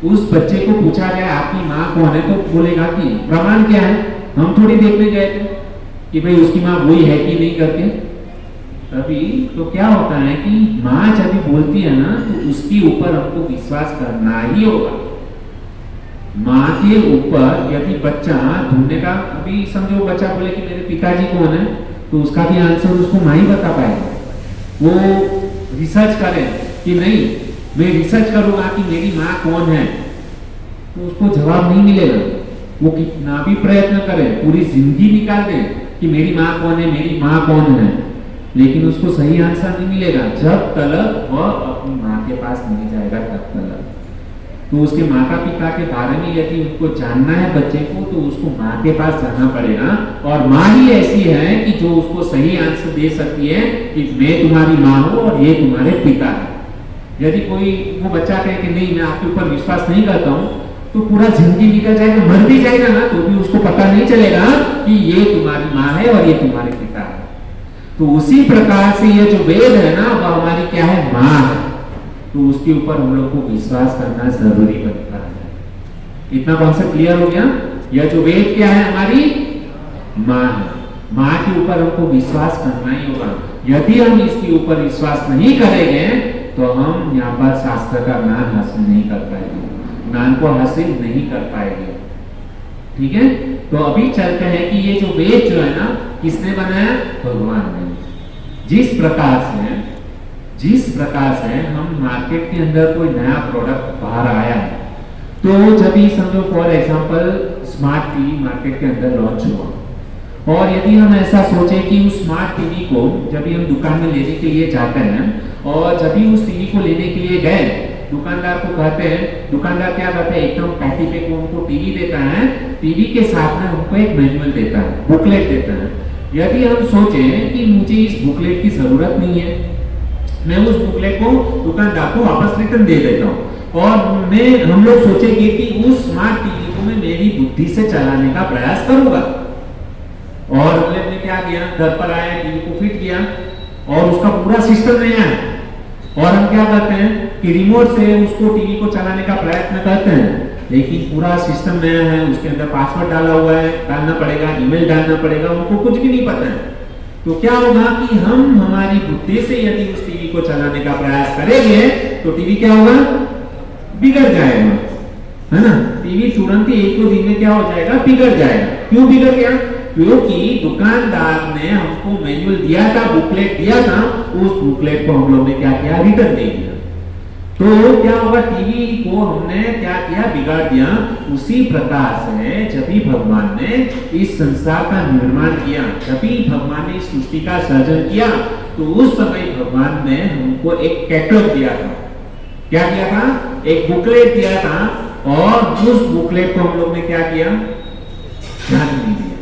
उस बच्चे को पूछा जाए आपकी माँ कौन है, तो बोलेगा कि प्रमाण क्या है? हम थोड़ी देखने गए थे कि भाई उसकी माँ वही है कि नहीं करके। तभी तो क्या होता है कि माँ जब भी बोलती है ना, तो उसके ऊपर हमको विश्वास करना ही होगा। माँ के ऊपर यदि बच्चा ढूंढने का, अभी समझो बच्चा बोले कि मेरे पिताजी कौन है, तो उसका भी आंसर उसको माँ ही बता पाएगा। वो रिसर्च करे कि नहीं, मैं रिसर्च करूंगा कि मेरी माँ कौन है, तो उसको जवाब नहीं मिलेगा। वो कितना भी प्रयत्न करे, पूरी जिंदगी निकाल दे कि मेरी माँ कौन है, मेरी माँ कौन है, लेकिन उसको सही आंसर नहीं मिलेगा जब तक वह अपनी माँ के पास नहीं जाएगा तब तक। तो उसके माता पिता के बारे में यदि उनको जानना है बच्चे को तो उसको माँ के पास जाना पड़ेगा, और माँ ही ऐसी है कि जो उसको सही आंसर दे सकती है कि मैं तुम्हारी माँ हूँ और ये तुम्हारे पिता है। यदि कोई वो बच्चा कहे कि नहीं मैं आपके ऊपर विश्वास नहीं करता हूँ, तो पूरा जिंदगी निकल जाएगा, मर भी जाएगा ना तो भी उसको पता नहीं चलेगा कि ये तुम्हारी माँ है और ये तुम्हारे पिता है। तो उसी प्रकार से ये जो वेद है ना वह हमारी क्या है, माँ है। तो उसके ऊपर हम लोग को विश्वास करना जरूरी बनता है। इतना कॉन्सेप्ट क्लियर हो गया? यह जो वेद क्या है, हमारी माँ है। माँ के ऊपर हमको विश्वास करना ही होगा। यदि हम इसके ऊपर विश्वास नहीं करेंगे तो हम यहाँ पर शास्त्र का ज्ञान हासिल नहीं कर पाएंगे, ज्ञान को हासिल नहीं कर पाएंगे। ठीक है, तो अभी चलते हैं कि ये जो वेद जो है ना किसने बनाया, भगवान ने। जिस प्रकार से हम मार्केट के अंदर कोई नया प्रोडक्ट बाहर आया है, तो जब भी समझो for example smart TV market के अंदर लॉन्च हुआ, और यदि हम ऐसा सोचे कि उस स्मार्ट टीवी को जब भी हम दुकान में लेने के लिए जाते हैं और जब भी उस टीवी को लेने के लिए गए, दुकानदार को कहते हैं, दुकानदार क्या करता है, एकदम पैटी पे को हमको टीवी देता है, टीवी के साथ में हमको एक मैनुअल देता है, बुकलेट देता है। यदि हम सोचें कि मुझे इस बुकलेट की जरूरत नहीं है, मैं उस बुकलेट को दुकानदार को वापस रिटर्न दे देता हूँ, और हम लोग सोचेंगे कि उस स्मार्ट टीवी को मैं मेरी बुद्धि से चलाने का प्रयास करूंगा। और हमने क्या किया, घर पर आया, टीवी को फिट किया और उसका पूरा सिस्टम नया है, और हम क्या करते हैं कि रिमोट से उसको टीवी को चलाने का प्रयत्न करते हैं, लेकिन पूरा सिस्टम नया है, उसके अंदर पासवर्ड डाला हुआ है, डालना पड़ेगा, ईमेल डालना पड़ेगा, उनको कुछ भी नहीं पता है। तो क्या होगा कि हम हमारी बुद्धि से यदि उस टीवी को चलाने का प्रयास करेंगे तो टीवी क्या होगा, बिगड़ जाएगा, है ना। टीवी तुरंत ही एक दो दिन में क्या हो जाएगा, बिगड़ जाएगा। क्यों बिगड़ गया, क्योंकि दुकानदार ने हमको मैनुअल दिया था, बुकलेट दिया था, उस बुकलेट को हम लोग ने क्या किया, रिटर्न दे दिया। तो क्या होगा, टीवी को हमने क्या किया, बिगाड़ दिया। उसी प्रकार से जब भी भगवान ने इस संसार का निर्माण किया, जब भी भगवान ने इस सृष्टि का सर्जन किया, तो उस समय भगवान ने हमको एक कैटलॉग दिया था। क्या दिया था, एक बुकलेट दिया था, और उस बुकलेट को हम लोग ने क्या किया, ध्यान नहीं दिया,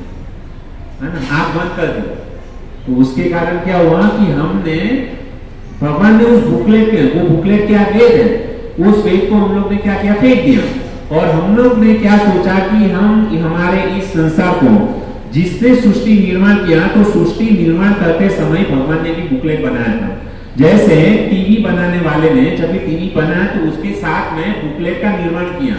है ना, आंख बंद कर दी। तो उसके कारण क्या हुआ कि हमने, भगवान ने उस बुकलेट के, वो बुकलेट क्या वेद है, उस वेद को हम लोग ने क्या किया, फेंक दिया। और हम लोग ने क्या सोचा कि हम हमारे इस संसार को, जिसने सृष्टि निर्माण किया, तो सृष्टि निर्माण करते समय भगवान ने भी बुकलेट बनाया था। जैसे टीवी बनाने वाले ने जब भी टीवी बनाया तो उसके साथ में बुकलेट का निर्माण किया,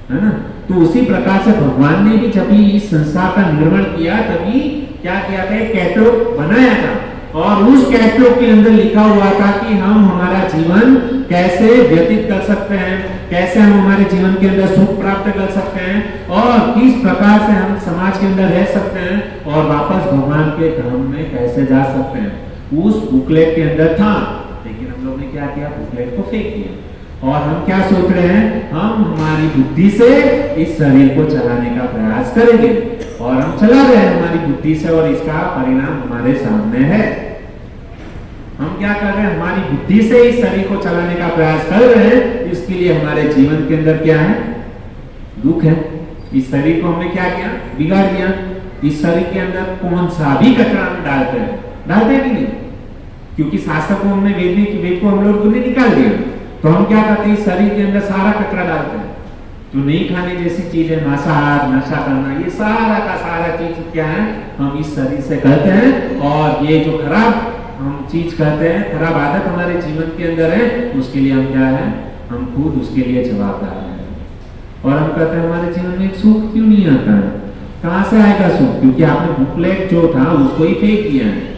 है ना। तो उसी प्रकार से भगवान ने भी जब भी इस संसार का निर्माण किया तभी क्या किया था, एक कैटलॉग बनाया था, और उस कैटलॉग के अंदर लिखा हुआ था कि हम हमारा जीवन कैसे व्यतीत कर सकते हैं, कैसे हम हमारे जीवन के अंदर सुख प्राप्त कर सकते हैं, और किस प्रकार से हम समाज के अंदर रह सकते हैं, और वापस भगवान के धाम में कैसे जा सकते हैं। उस बुकलेट के अंदर था, लेकिन हम लोग ने क्या किया, बुकलेट को फेंक दिया। और हम क्या सोच रहे हैं, हम हमारी बुद्धि से इस शरीर को चलाने का प्रयास करेंगे, और हम चला रहे हैं हमारी बुद्धि से, और इसका परिणाम हमारे सामने है। हम क्या कर रहे हैं, हमारी बुद्धि से इस शरीर को चलाने का प्रयास कर रहे हैं, इसके लिए हमारे जीवन के अंदर क्या है, दुख है। इस शरीर को हमने क्या किया, बिगाड़ दिया। इस शरीर के अंदर कौन सा भी कचरा हम डालते हैं कि नहीं, क्योंकि शास्त्र को हमने वेद को हम लोग ने निकाल दिया, तो हम क्या करते हैं, इस शरीर के अंदर सारा कचरा डालते हैं। जो नहीं खाने जैसी चीज है, मांसाहार, नशा करना, ये सारा का सारा चीज क्या है, हम इस शरीर से करते हैं। और ये जो खराब हम चीज करते हैं, खराब आदत हमारे जीवन के अंदर है, उसके लिए हम क्या है, हम खुद उसके लिए जवाबदार हैं। और हम कहते हैं हमारे जीवन में सुख क्यों नहीं आता है, कहां से आएगा सुख, क्योंकि आपने बुकलेट जो था उसको ही फेंक दिया है।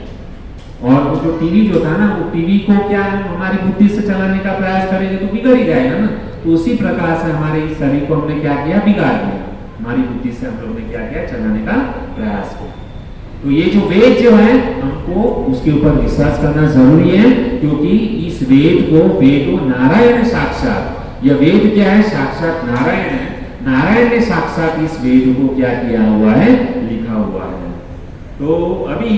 और वो जो टीवी जो था ना, वो टीवी को क्या है, हमारी बुद्धि से चलाने का प्रयास करेंगे तो बिगड़ ही जाएगा ना। तो उसी प्रकार से हमारे इस शरीर को हमने क्या किया, बिगाड़ दिया, हमारी बुद्धि से हम लोग ने क्या किया, चलाने का प्रयास किया। तो ये जो वेद जो है, हमको उसके ऊपर विश्वास करना जरूरी है, क्योंकि इस वेद को नारायण साक्षात, यह वेद क्या है, साक्षात नारायण है। नारायण ने साक्षात इस वेद को क्या किया हुआ है, लिखा हुआ है। तो अभी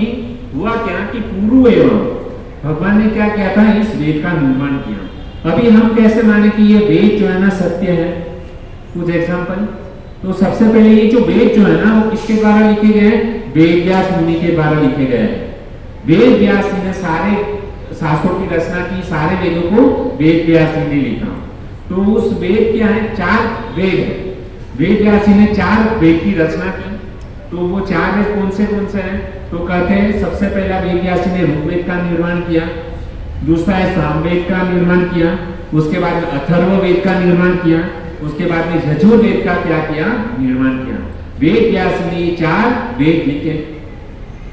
हुआ क्या कि पूर्व एवं भगवान ने क्या किया था, इस वेद का निर्माण किया। अभी हम कैसे माने कि ये वेद जो है ना सत्य है? कुछ एग्जांपल। तो सबसे पहले ये जो वेद जो है ना वो किसके द्वारा लिखे गए हैं? वेद व्यास मुनि के द्वारा लिखे गए हैं। वेद व्यास जी ने सारे शास्त्रों की रचना की, सारे वेदों को वेद व्यास जी ने लिखा। तो उस वेद क्या है? 4 वेद है। वेद व्यास जी ने 4 वेद की रचना की। तो वो 4 वेद कौन से हैं? तो कहते हैं सबसे पहला वेद व्यास जी ने ऋग्वेद का निर्माण किया, दूसरा है सामवेद का निर्माण किया, उसके बाद में अथर्ववेद का निर्माण किया, उसके बाद में यजुर्वेद का क्या किया? निर्माण किया। वेद व्यास ने 4 वेद लिखे।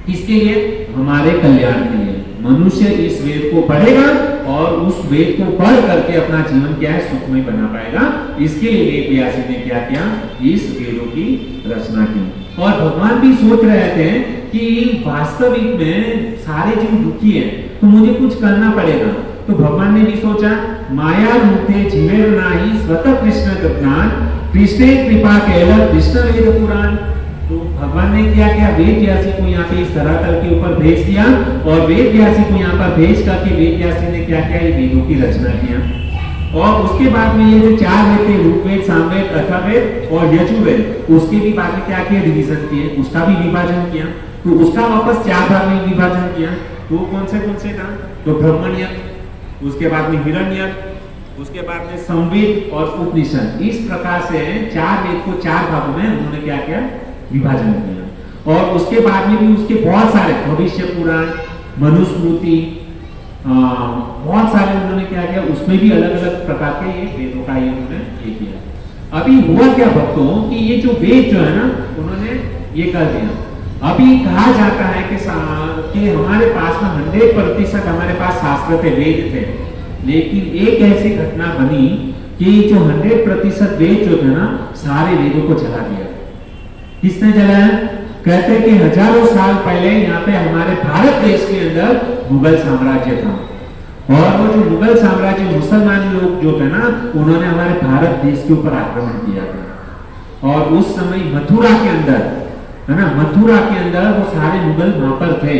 किसके लिए? हमारे कल्याण के लिए। मनुष्य इस वेद को पढ़ेगा और उस वेद को पढ़ करके अपना जीवन क्या है? सुखमय बना पाएगा। इसके लिए वेद व्यास ने क्या किया? इस वेदों की रचना की। और भगवान भी सोच रहे थे कि वास्तविक में सारे जीव दुखी हैं, तो मुझे कुछ करना पड़ेगा। तो भगवान ने भी सोचा, माया रूपे जीवेर नाही स्वतः कृष्ण ज्ञान, कृष्ण कृपा केवल कृष्ण वेद पुराण। तो भगवान ने क्या किया? वेद व्यासी को यहाँ पे इस धरातल के ऊपर भेज दिया और वेद व्यासी को यहाँ पर भेज करके वेद व्यासी ने क्या किया? वेदों की रचना किया। और उसके बाद में ये जो 4 वेद थे, ऋग्वेद, सामवेद, अथर्ववेद और यजुर्वेद, उसके भी बाद में क्या किया? रिवीजन किए, उसका भी विभाजन किया। तो उसका वापस 4 भाग में विभाजन किया। तो कौन से था? तो ब्रह्मण्यक, उसके बाद में हिरण्यक, उसके बाद में संवेद और उपनिषद। इस प्रकार से 4 वेद को 4 भागों में उन्होंने क्या किया? विभाजन किया। और उसके बाद में भी उसके बहुत सारे भविष्य पुराण, मनुस्मृति, बहुत सारे उन्होंने क्या किया? उसमें भी अलग अलग प्रकार के ये वेदों का ये उन्होंने ये किया। अभी हुआ क्या भक्तों कि ये जो वेद जो है ना उन्होंने ये कर दिया। अभी कहा जाता है कि हमारे पास में 100% हमारे पास शास्त्र थे, वेद थे, लेकिन एक ऐसी घटना बनी कि जो 100% वेद जो थे ना सारे वेदों को जला दिया। किसने जलाया? कहते हैं कि हजारों साल पहले यहाँ पे हमारे भारत देश के अंदर मुगल साम्राज्य था, और वो जो मुगल साम्राज्य मुसलमान लोग जो थे ना उन्होंने हमारे भारत देश के ऊपर आक्रमण किया था। और उस समय मथुरा के अंदर है ना, मथुरा के अंदर वो सारे मुगल वहां पर थे।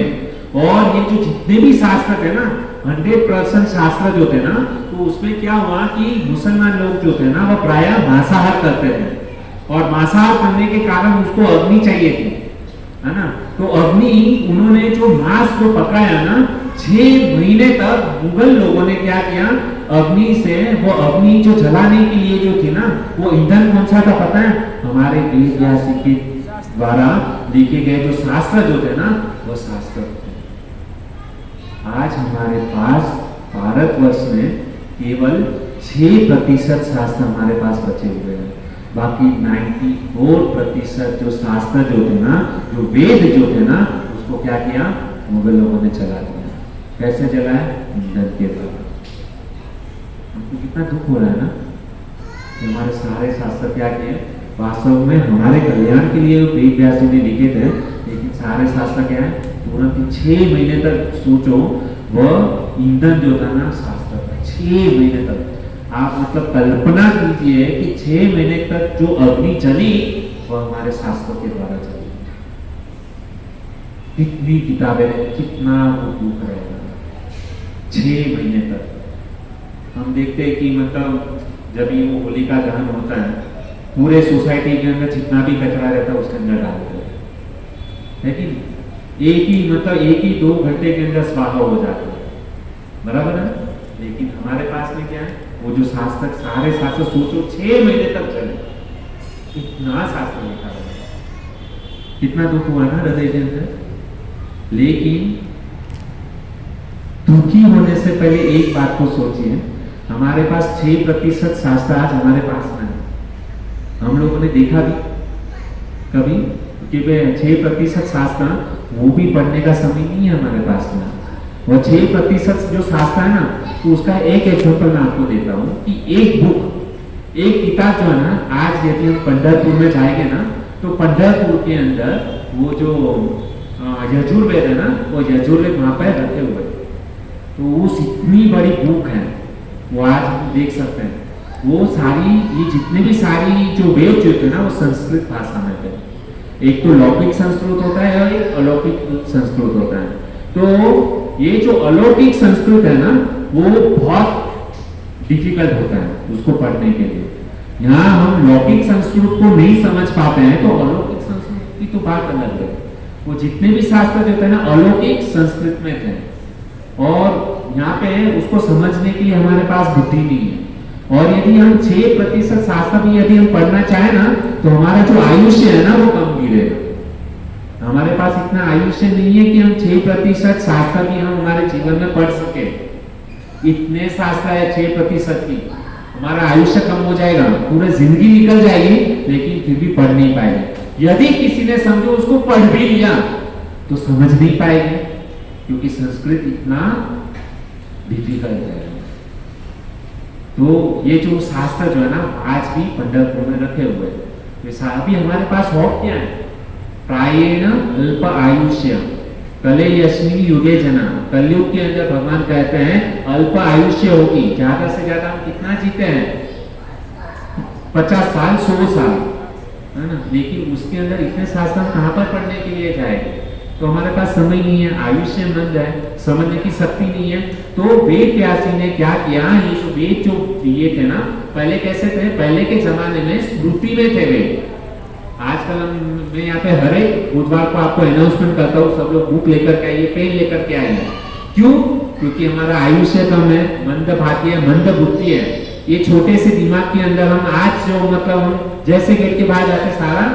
और ये जो जितने भी शास्त्र थे ना 100% शास्त्र जो थे ना, तो उसमें क्या हुआ कि मुसलमान लोग जो थे ना वो प्राय मांसाहार करते थे, और मांसाहार करने के कारण उसको अग्नि चाहिए थी, है ना। तो अग्नि उन्होंने जो मांस को पकाया ना 6 महीने तक मुगल लोगों ने क्या किया? अग्नि से वो अग्नि जो जलाने के लिए जो थी ना वो ईंधन कौन सा था पता है? हमारे वेद व्यास के द्वारा लिखे गए जो शास्त्र जो थे ना वो शास्त्र थे। आज हमारे पास भारतवर्ष में केवल 6% शास्त्र हमारे पास बचे हुए हैं। बाकी 94% जो शास्त्र जो थे ना, जो वेद जो थे ना, उसको क्या किया? मुगल लोगों ने जला दिया। कैसे जलाया? ईंधन के द्वारा। हमको कितना दुख हो रहा है ना कि हमारे सारे शास्त्र क्या किए? वास्तव में हमारे कल्याण के लिए वेद व्यास जी ने लिखे थे, लेकिन सारे शास्त्र क्या है? तुरंत 6 महीने तक सोचो, वह ईंधन जो था ना शास्त्र था 6 महीने तक। आप मतलब कल्पना कीजिए कि 6 महीने तक जो अग्नि जली वह हमारे शास्त्रों के द्वारा जली। कितनी किताबें, कितना वो दुख रहेगा 6 महीने तक। हम देखते हैं कि मतलब जब ये वो होलिका दहन होता है, पूरे सोसाइटी के अंदर जितना भी कचरा रहता है उसके अंदर डालते हैं, लेकिन एक ही 2 घंटे के अंदर स्वाहा हो जाता है, बराबर है। लेकिन हमारे पास में क्या है? वो जो शास्त्र, सारे शास्त्र सोचो 6 महीने तक चले, इतना शास्त्र लिखा है। कितना दुख हुआ ना हृदय के अंदर। लेकिन दुखी होने से पहले एक बात को सोचिए, हमारे पास 6% शास्त्र आज हमारे पास में है। हम लोगों ने देखा भी कभी कि 6% शास्त्र वो भी पढ़ने का समय नहीं है हमारे पास में। वो 6% जो शास्त्र है ना, तो उसका एक एग्जांपल मैं आपको देता हूँ कि एक बुक, एक किताब जो है ना, आज यदि हम पंढरपुर में जाएंगे ना, तो पंढरपुर के अंदर वो जो यजुर्वेद है ना, वो यजुर्वेद वहां पर रखे हुए, तो उस इतनी बड़ी बुक है, वो आज हम देख सकते हैं। वो सारी, ये जितने भी सारी जो वेद जो थे ना वो संस्कृत भाषा में थे। एक तो लौकिक संस्कृत होता है और एक अलौकिक संस्कृत होता है। तो ये जो अलौकिक संस्कृत है ना, वो बहुत डिफिकल्ट होता है उसको पढ़ने के लिए। यहाँ हम लौकिक संस्कृत को नहीं समझ पाते हैं, तो अलौकिक संस्कृत की तो बात अलग है। वो जितने भी शास्त्र जो थे ना, अलौकिक संस्कृत में थे, और यहाँ पे उसको समझने के लिए हमारे पास बुद्धि नहीं है। और यदि हम 6% शास्त्र भी यदि हम पढ़ना चाहे ना, तो हमारा जो आयुष्य है ना वो कम गिरेगा। हमारे पास इतना आयुष्य नहीं है कि हम 6% शास्त्र भी हम हमारे जीवन में पढ़ सके। इतने शास्त्र है 6% की, हमारा आयुष्य कम हो जाएगा, पूरी जिंदगी निकल जाएगी, लेकिन फिर भी पढ़ नहीं पाएंगे। यदि किसी ने समझो उसको पढ़ भी लिया तो समझ नहीं पाएंगे, क्योंकि संस्कृत इतना डिफिकल्ट है। तो ये जो शास्त्र जो है ना, आज भी पंढरपुर में रखे हुए हैं। वैसा अभी हमारे पास होप क्या है, प्रायेण अल्प आयुष्य कले यस्मिन युगे जना। कलयुग के अंदर भगवान कहते हैं अल्प आयुष्य होगी, ज्यादा से ज्यादा हम कितना जीते हैं, 50 साल 100 साल, है ना। लेकिन उसके अंदर इतने शास्त्र हम कहाँ पर पढ़ने के लिए जाएंगे? तो हमारे पास समय नहीं है, आयुष्य मंद है, समझने की शक्ति नहीं है। तो वेद व्यासी ने क्या किया, ये जो वेद जो दिए थे ना, पहले कैसे थे, पहले के जमाने में स्मृति में थे वेद। आजकल मैं यहाँ पे हर एक बुधवार को आपको अनाउंसमेंट करता हूँ, सब लोग बुक लेकर के आइए, पेन लेकर के आइए। क्यों? क्योंकि हमारा आयुष्य कम है, मंद भाती है, मंद बुद्धि है। ये छोटे से दिमाग के अंदर हम आज जो मतलब हम जैसे गेट के बाहर जाते सारा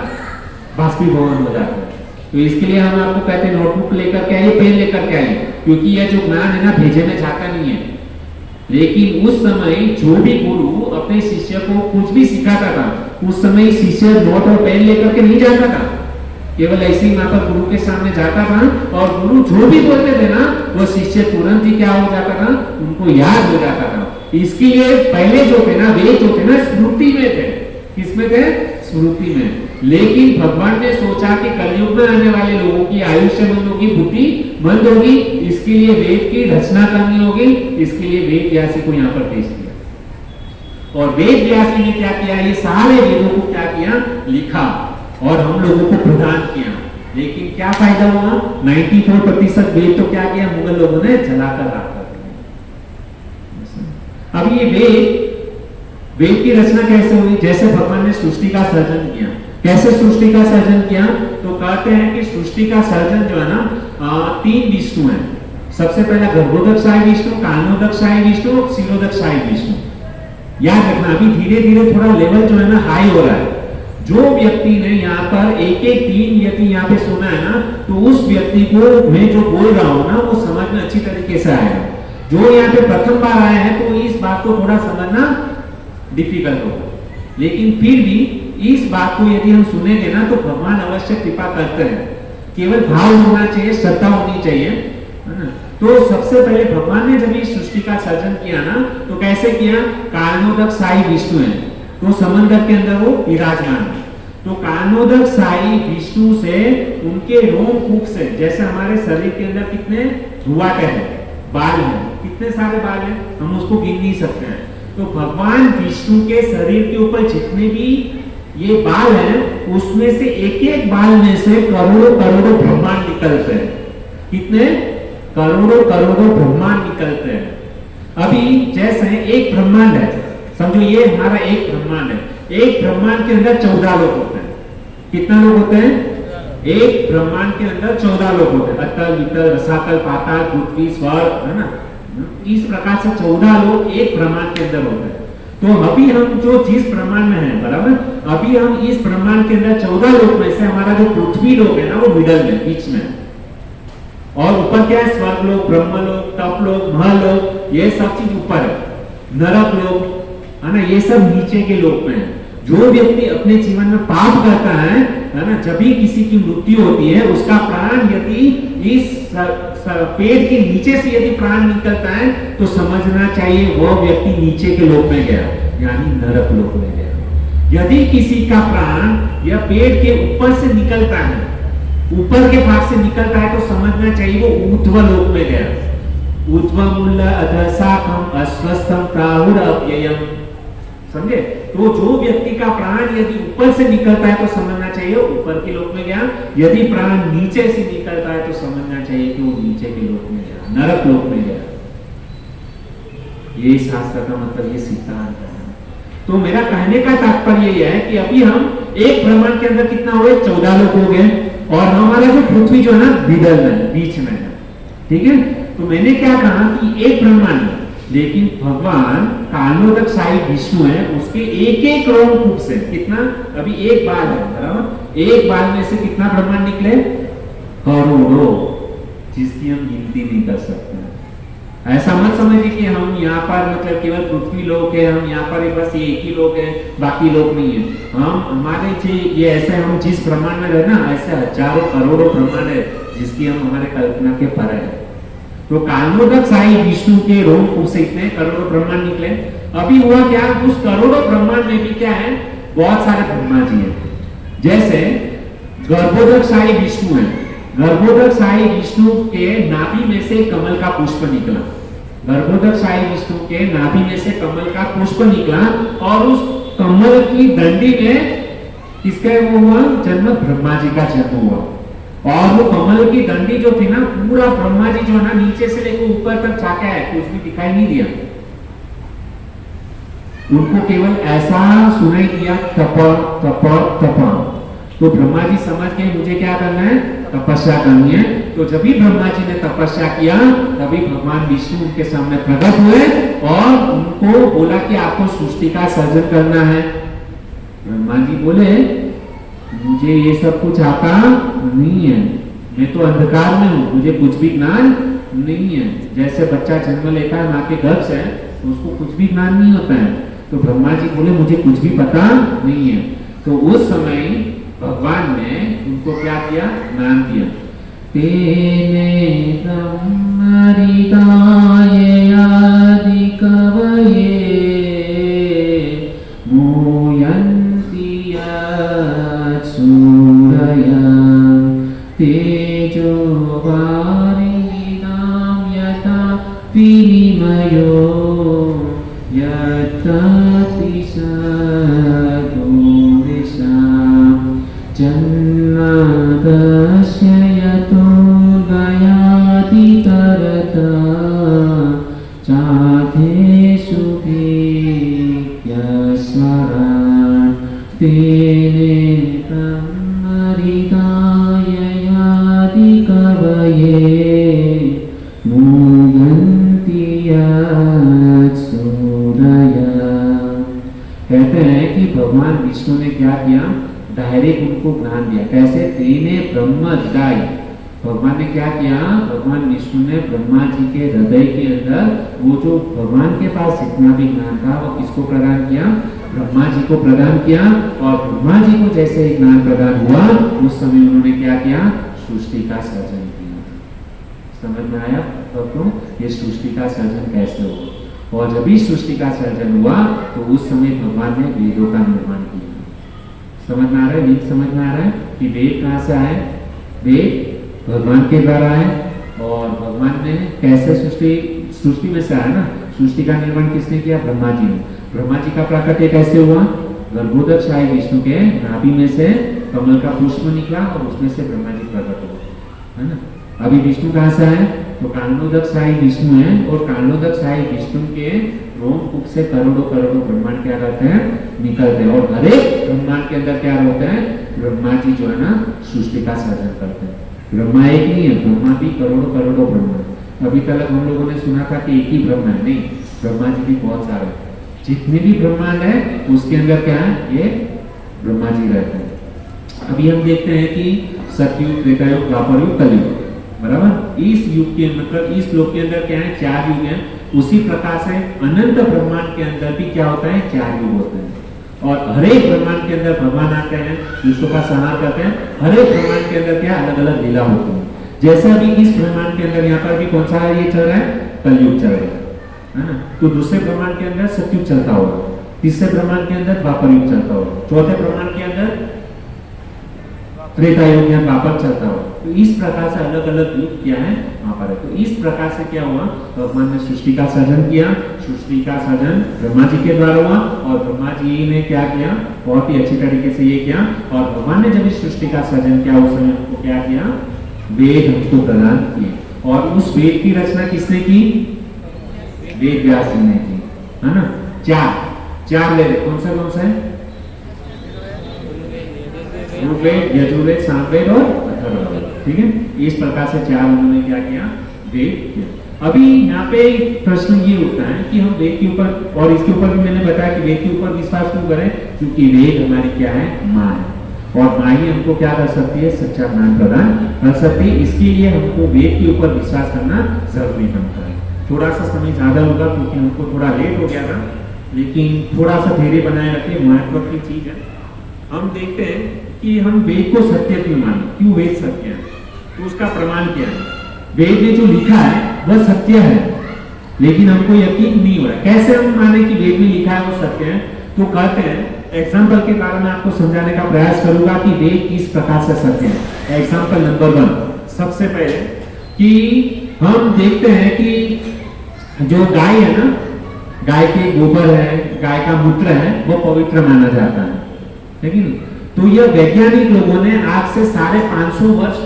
बाष्पीभवन हो जाता है। तो इसके लिए हम आपको कहते हैं नोटबुक लेकर के आइए, पेन लेकर के आइए, क्योंकि यह जो ज्ञान है ना भेजे में जाता नहीं है। लेकिन उस समय जो भी गुरु अपने शिष्य को कुछ भी सिखाता था, उस समय शिष्य नोट और पेन लेकर के नहीं जाता था, केवल ऐसे ही वहां पर गुरु के सामने जाता था, और गुरु जो भी बोलते थे ना, वो शिष्य तुरंत ही क्या हो जाता था, उनको याद हो जाता था। इसके लिए पहले जो थे ना, वे जो थे ना स्मृति में थे। किसमें थे? स्मृति में। लेकिन भगवान ने सोचा कि कलयुग में आने वाले लोगों की आयुष्य मंद होगी, बुद्धि मंद होगी, इसके लिए वेद की रचना करनी होगी। इसके लिए वेद व्यासी को यहाँ पर भेज दिया, और वेद व्यासी ने क्या किया, ये सारे वेदों को क्या किया, लिखा और हम लोगों को प्रदान किया। लेकिन क्या फायदा हुआ, 94% वेद तो क्या किया, मुगल लोगों ने जलाकर रखा। अब ये वेद की रचना कैसे हुई, जैसे भगवान ने सृष्टि का सर्जन किया। कैसे सृष्टि का सर्जन किया, तो कहते हैं कि सृष्टि का सर्जन जो है ना, 3 विष्णु है। सबसे पहला गर्भोदकशाही विष्णु, कारणोदकशाही विष्णु, क्षीरोदकशाही विष्णु। याद रखना, अभी धीरे धीरे थोड़ा लेवल जो है ना हाई हो रहा है। जो व्यक्ति ने यहाँ पर एक एक 3 यदि यहाँ पे सुना है ना, तो उस व्यक्ति को मैं जो बोल रहा हूँ ना, वो समझ में अच्छी तरीके से आएगा। जो यहाँ पे प्रथम बार आया है, तो इस बात को थोड़ा समझना डिफिकल्ट होगा। लेकिन फिर भी इस बात को यदि हम सुनेंगे ना, तो भगवान अवश्य कृपा करते हैं। केवल भाव होना चाहिए, श्रद्धा होनी चाहिए, है ना। तो सबसे पहले भगवान ने जब इस सृष्टि का सर्जन किया ना, तो कैसे किया, कारणोदकशाही विष्णु है, तो समंदर के अंदर वो विराजमान है। तो कारणोदकशाही विष्णु से उनके रोमकूप से, जैसे हमारे शरीर के अंदर कितने रुआटे हैं, बाल हैं, कितने सारे बाल हैं, हम उसको गिन नहीं सकते हैं। तो भगवान विष्णु के शरीर के ऊपर जितने भी ये बाल हैं, उसमें से एक एक बाल में से करोड़ों करोड़ों ब्रह्मांड निकलते हैं। कितने? करोड़ों करोड़ों ब्रह्मांड निकलते हैं। अभी जैसे एक ब्रह्मांड है, समझो ये हमारा एक ब्रह्मांड है। एक ब्रह्मांड के अंदर 14 लोग होते हैं। कितना लोग होते हैं? एक ब्रह्मांड के अंदर 14 लोग होते हैं। अतल, वितल, रसातल, पाताल, पृथ्वी, स्वर्ग, है ना। इस प्रकार से 14 लोग एक ब्रह्मांड के अंदर होते हैं। तो अभी हम जो जिस ब्रह्मांड में हैं, बराबर, अभी हम इस ब्रह्मांड के अंदर 14 लोग में से हमारा जो पृथ्वी लोग है ना, वो मिडल में, बीच में। और ऊपर क्या है? स्वर्ग लोग, ब्रह्म लोग, तप लोग, मह लोग, ये सब चीज ऊपर है। नरक लोग, है ना, ये सब नीचे के लोग में है। जो व्यक्ति अपने जीवन में पाप करता है ना, जब भी किसी की मृत्यु होती है, उसका प्राण यदि इस पेट के नीचे से यदि प्राण निकलता है, तो समझना चाहिए वह व्यक्ति नीचे के लोक में गया, यानी नरक लोक में गया। यदि किसी का प्राण या पेट के ऊपर से निकलता है, ऊपर के भाग से निकलता है, तो समझना चाहिए वो ऊर्ध्व लोक में गया। ऊर्ध्वमूल अधसाखम अस्वस्थम प्राहुर अव्ययम, समझे? तो जो व्यक्ति का प्राण यदि ऊपर से निकलता है, तो समझना चाहिए ऊपर के लोक में गया। यदि प्राण नीचे से निकलता है, तो समझना चाहिए कि वो नीचे के लोक नरक लोक में गया। ये शास्त्र का मतलब, ये सिद्धांत है। तो मेरा कहने का तात्पर्य यह है कि अभी हम एक ब्रह्मांड के अंदर कितना हुए, 14 लोग हो गए, और हमारा जो पृथ्वी जो है ना मिडल में, बीच में है, ठीक है। तो मैंने क्या कहा कि एक ब्रह्मांड है, लेकिन भगवान कालोदक साई विष्णु है, उसके एक एक करोड़ कूप से कितना, अभी एक बाल है बराबर, एक बाल में से कितना ब्रह्मांड निकले, करोड़ों, जिसकी हम गिनती नहीं कर सकते। ऐसा मत समझिए कि हम यहाँ पर मतलब केवल पृथ्वी लोक है, हम यहाँ पर बस ये एक ही लोक है, बाकी लोक नहीं है। हम हमारे ये ऐसे हम जिस ब्रह्मांड में रहे ना, ऐसे हजारों करोड़ों ब्रह्मांड है जिसकी हम हमारे कल्पना के परे है। तो कालोदक साई विष्णु के रोम से इतने करोड़ों ब्रह्मांड निकले। अभी हुआ क्या, उस करोड़ों ब्रह्मांड में भी क्या है, बहुत सारे ब्रह्मा जी है। जैसे गर्भोदक साई विष्णु है, गर्भोदक साई विष्णु के नाभि में से कमल का पुष्प निकला, गर्भोदक साई विष्णु के नाभि में से कमल का पुष्प निकला, और उस कमल की डंडी में किसका वो हुआ जन्म, ब्रह्मा जी का जन्म हुआ। और वो कमल की डंडी जो थी ना, पूरा ब्रह्मा जी जो है ना नीचे से लेकर ऊपर तक झांका है, कुछ भी दिखाई नहीं दिया, उनको केवल ऐसा सुनाई दिया, तप तप तप। तो ब्रह्मा जी समझ गए मुझे क्या करना है, तपस्या करनी है। तो जब भी ब्रह्मा जी ने तपस्या किया, तभी भगवान विष्णु उनके सामने प्रकट हुए और उनको बोला कि आपको सृष्टि का सर्जन करना है। ब्रह्मा जी बोले मुझे ये सब कुछ आता नहीं है, मैं तो अंधकार में हूँ, मुझे कुछ भी ज्ञान नहीं है। जैसे बच्चा जन्म लेता है माँ के गर्भ से, तो उसको कुछ भी ज्ञान नहीं होता है। तो ब्रह्मा जी बोले मुझे कुछ भी पता नहीं है। तो उस समय भगवान ने उनको क्या किया, ज्ञान दिया। तेने ब्रह्मरिताय आदि कवये मूयन्ति सूरया तेजो वारिणां यथा विनिमयो यत्तति जन्मादस्य यतो गयाति तरता चाधेषु भिज्ञस्वरान् तेने ब्रह्मरिताय यादि कवये मूयन्ति यत्सूरया। कहते हैं कि भगवान विष्णु ने क्या किया, डायरेक्ट उनको ज्ञान दिया। कैसे, तेने ब्रह्मदाय, भगवान ने क्या किया, भगवान विष्णु ने ब्रह्मा जी के हृदय के अंदर वो जो भगवान के पास जितना भी ज्ञान था वो किसको प्रदान किया, ब्रह्मा जी को प्रदान किया। और ब्रह्मा जी को जैसे ही ज्ञान प्रदान हुआ, उस समय उन्होंने क्या किया, सृष्टि का सर्जन किया। समझ में आया तो ये सृष्टि का सर्जन कैसे हुआ। और जब भी सृष्टि का सर्जन हुआ तो उस समय भगवान ने वेदों का निर्माण किया। समझ में आ रहा है, वेद समझ में आ रहा है कि वेद कहाँ से आए, वेद भगवान के द्वारा आए। और भगवान ने कैसे सृष्टि में से आया ना, सृष्टि का निर्माण किसने किया, ब्रह्मा जी ने। ब्रह्मा जी का प्राकट्य कैसे हुआ, गर्भोदक साई विष्णु के नाभि में से कमल का पुष्प निकला और उसमें से ब्रह्मा जी प्रकट हुए, है ना। अभी विष्णु कहाँ से आए, तो कांडोदक साई विष्णु है, और कांडोदक साई विष्णु के रोम कूप से करोड़ों करोड़ों ब्रह्मांड क्या रहते हैं, निकलते हैं। और हर एक ब्रह्मांड के अंदर क्या होता है, ब्रह्मा जी जो है ना सृष्टि का सर्जन करते हैं। ब्रह्मा एक नहीं है, ब्रह्मा भी करोड़ों करोड़ों ब्रह्मा। अभी तक हम लोगों ने सुना था कि एक ही ब्रह्मा है, नहीं, ब्रह्मा जी भी बहुत सारे। जितने भी ब्रह्मांड है उसके अंदर क्या है, ये ब्रह्मा जी रहते हैं। अभी हम देखते हैं कि सतयुग, त्रेता युग, द्वापर युग, कलयुग, बराबर। इस युग के मतलब इस लोक के अंदर क्या है, 4 युग हैं। उसी प्रकार से अनंत ब्रह्मांड के अंदर भी क्या होता है, 4 युग होते हैं। और हर एक ब्रह्मांड के अंदर भगवान आते हैं, विश्व का संहार करते हैं। हर एक ब्रह्मांड के अंदर क्या अलग अलग लीला होती है। जैसा भी इस ब्रह्मांड के अंदर यहाँ पर भी कौन सा ये चल रहा है, कलयुग चल रहा है ना। तो दूसरे ब्रह्मांड के अंदर सतयुग चलता होगा, तीसरे ब्रह्मांड के अंदर द्वापर युग चलता होगा, चौथे ब्रह्मांड के अंदर त्रेता युग या द्वापर चलता होगा। तो इस प्रकार से अलग अलग युग क्या है वहां पर है। तो इस प्रकार से क्या हुआ, भगवान ने सृष्टि का सर्जन किया। सृष्टि का सर्जन ब्रह्मा जी के द्वारा हुआ, और ब्रह्मा जी ने क्या किया, बहुत ही अच्छी तरीके से ये किया। और भगवान ने जब इस सृष्टि का सर्जन किया, उस समय उनको क्या किया, वेद हमको प्रदान किए। और उस वेद की रचना किसने की? वेद व्यास जी ने की, है ना। चार वेद कौन से? ऋग्वेद, यजुर्वेद, सामवेद और अथर्ववेद, ठीक है। इस प्रकार से 4 उन्होंने क्या किया? वेद किया। अभी यहाँ पे प्रश्न ये उठता है कि हम वेद के ऊपर, और इसके ऊपर भी मैंने बताया कि वेद के ऊपर विश्वास क्यों करें, क्योंकि वेद हमारी क्या है? माँ है, और माँ ही हमको क्या कर सकती है? सच्चा ज्ञान प्रदान कर सकती है। इसके लिए हमको वेद के ऊपर विश्वास करना जरूरी बनता है। थोड़ा सा समय ज्यादा होगा क्योंकि हमको थोड़ा लेट हो गया था, लेकिन थोड़ा सा धैर्य बनाए रखें, महत्व की चीज है। हम देखते हैं कि हम वेद को सत्य क्यों माने, क्यों वेद सत्य है, तो उसका प्रमाण क्या है? वेद में जो लिखा है वह सत्य है, लेकिन हमको यकीन नहीं हो रहा। कैसे हम माने कि वेद में लिखा है वो सत्य है? तो कहते हैं, एग्जाम्पल के द्वारा मैं आपको समझाने का प्रयास करूंगा कि वेद किस प्रकार से सत्य है। एग्जाम्पल नंबर 1, सबसे पहले कि हम देखते हैं कि जो गाय है ना, गाय के गोबर है, गाय का मूत्र है, वो पवित्र माना जाता है, लेकिन तो यह वैज्ञानिक लोगों ने आज से 550 वर्ष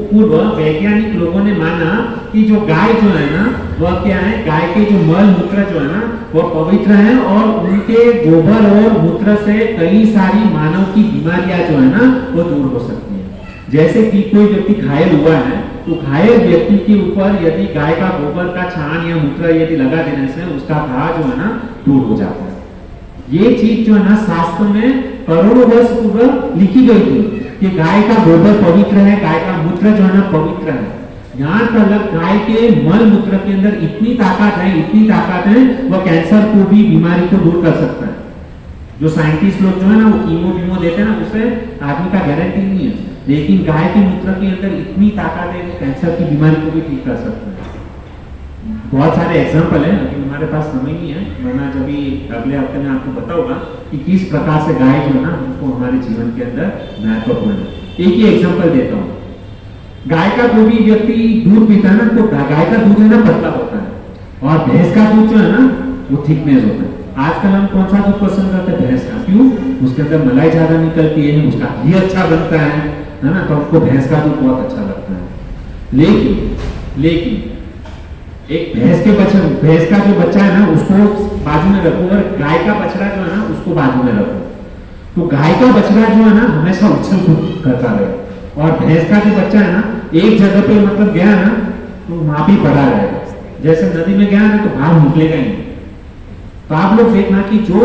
पूर्व वैज्ञानिक लोगों ने माना कि जो गाय जो है ना वह क्या है? गाय के जो मल मूत्र जो है ना वह पवित्र है, और उनके गोबर और मूत्र से कई सारी मानव की बीमारियां जो है ना वो दूर हो सकती है। जैसे कि कोई व्यक्ति घायल हुआ है, तो घायल व्यक्ति के ऊपर यदि गाय का गोबर का छान या मूत्र यदि लगा देने से उसका घाव जो है ना दूर हो जाता है। ये चीज जो है ना शास्त्र में करोड़ों वर्ष पूर्व लिखी गई थी कि गाय का गोबर पवित्र है, गाय का मूत्र जो है ना पवित्र है। यहाँ तक गाय के मल मूत्र के अंदर इतनी ताकत है वह कैंसर को भी, बीमारी को दूर कर सकता है। जो साइंटिस्ट लोग जो है ना वो कीमो देते हैं ना, उससे आदमी का गारंटी नहीं है, लेकिन गाय के मूत्र के अंदर इतनी ताकत है कि कैंसर की बीमारी को भी ठीक कर सकता है। बहुत सारे एग्जाम्पल है, अभी हमारे पास समय नहीं है, वरना जब भी अगले हफ्ते में आपको बताऊंगा कि किस प्रकार से गाय जो है ना हमको हमारे जीवन के अंदर महत्वपूर्ण है। एक ही एग्जाम्पल देता हूँ। गाय का कोई भी व्यक्ति दूध पीता है ना, तो गाय का दूध है ना पतला होता है, और भैंस का दूध जो है ना वो थिकनेस होता है। आजकल हम कौन सा दूध पसंद करते हैं? भैंस का। क्यों? उसके अंदर मलाई ज्यादा निकलती है, उसका घी अच्छा बनता है ना, तो हमको भैंस का दूध बहुत अच्छा लगता है। लेकिन एक भैंस का जो बच्चा है ना उसको बाजू में रखो, और गाय का बछड़ा जो है ना उसको बाजू में रखो, तो गाय का बछड़ा जो है ना हमेशा उछल कूद करता रहे, और भैंस का जो बच्चा है ना एक जगह पे मतलब गया ना तो वहां भी पड़ा रहेगा। जैसे नदी में गया ना तो बाहर निकलेगा ही। तो आप लोग देखना कि जो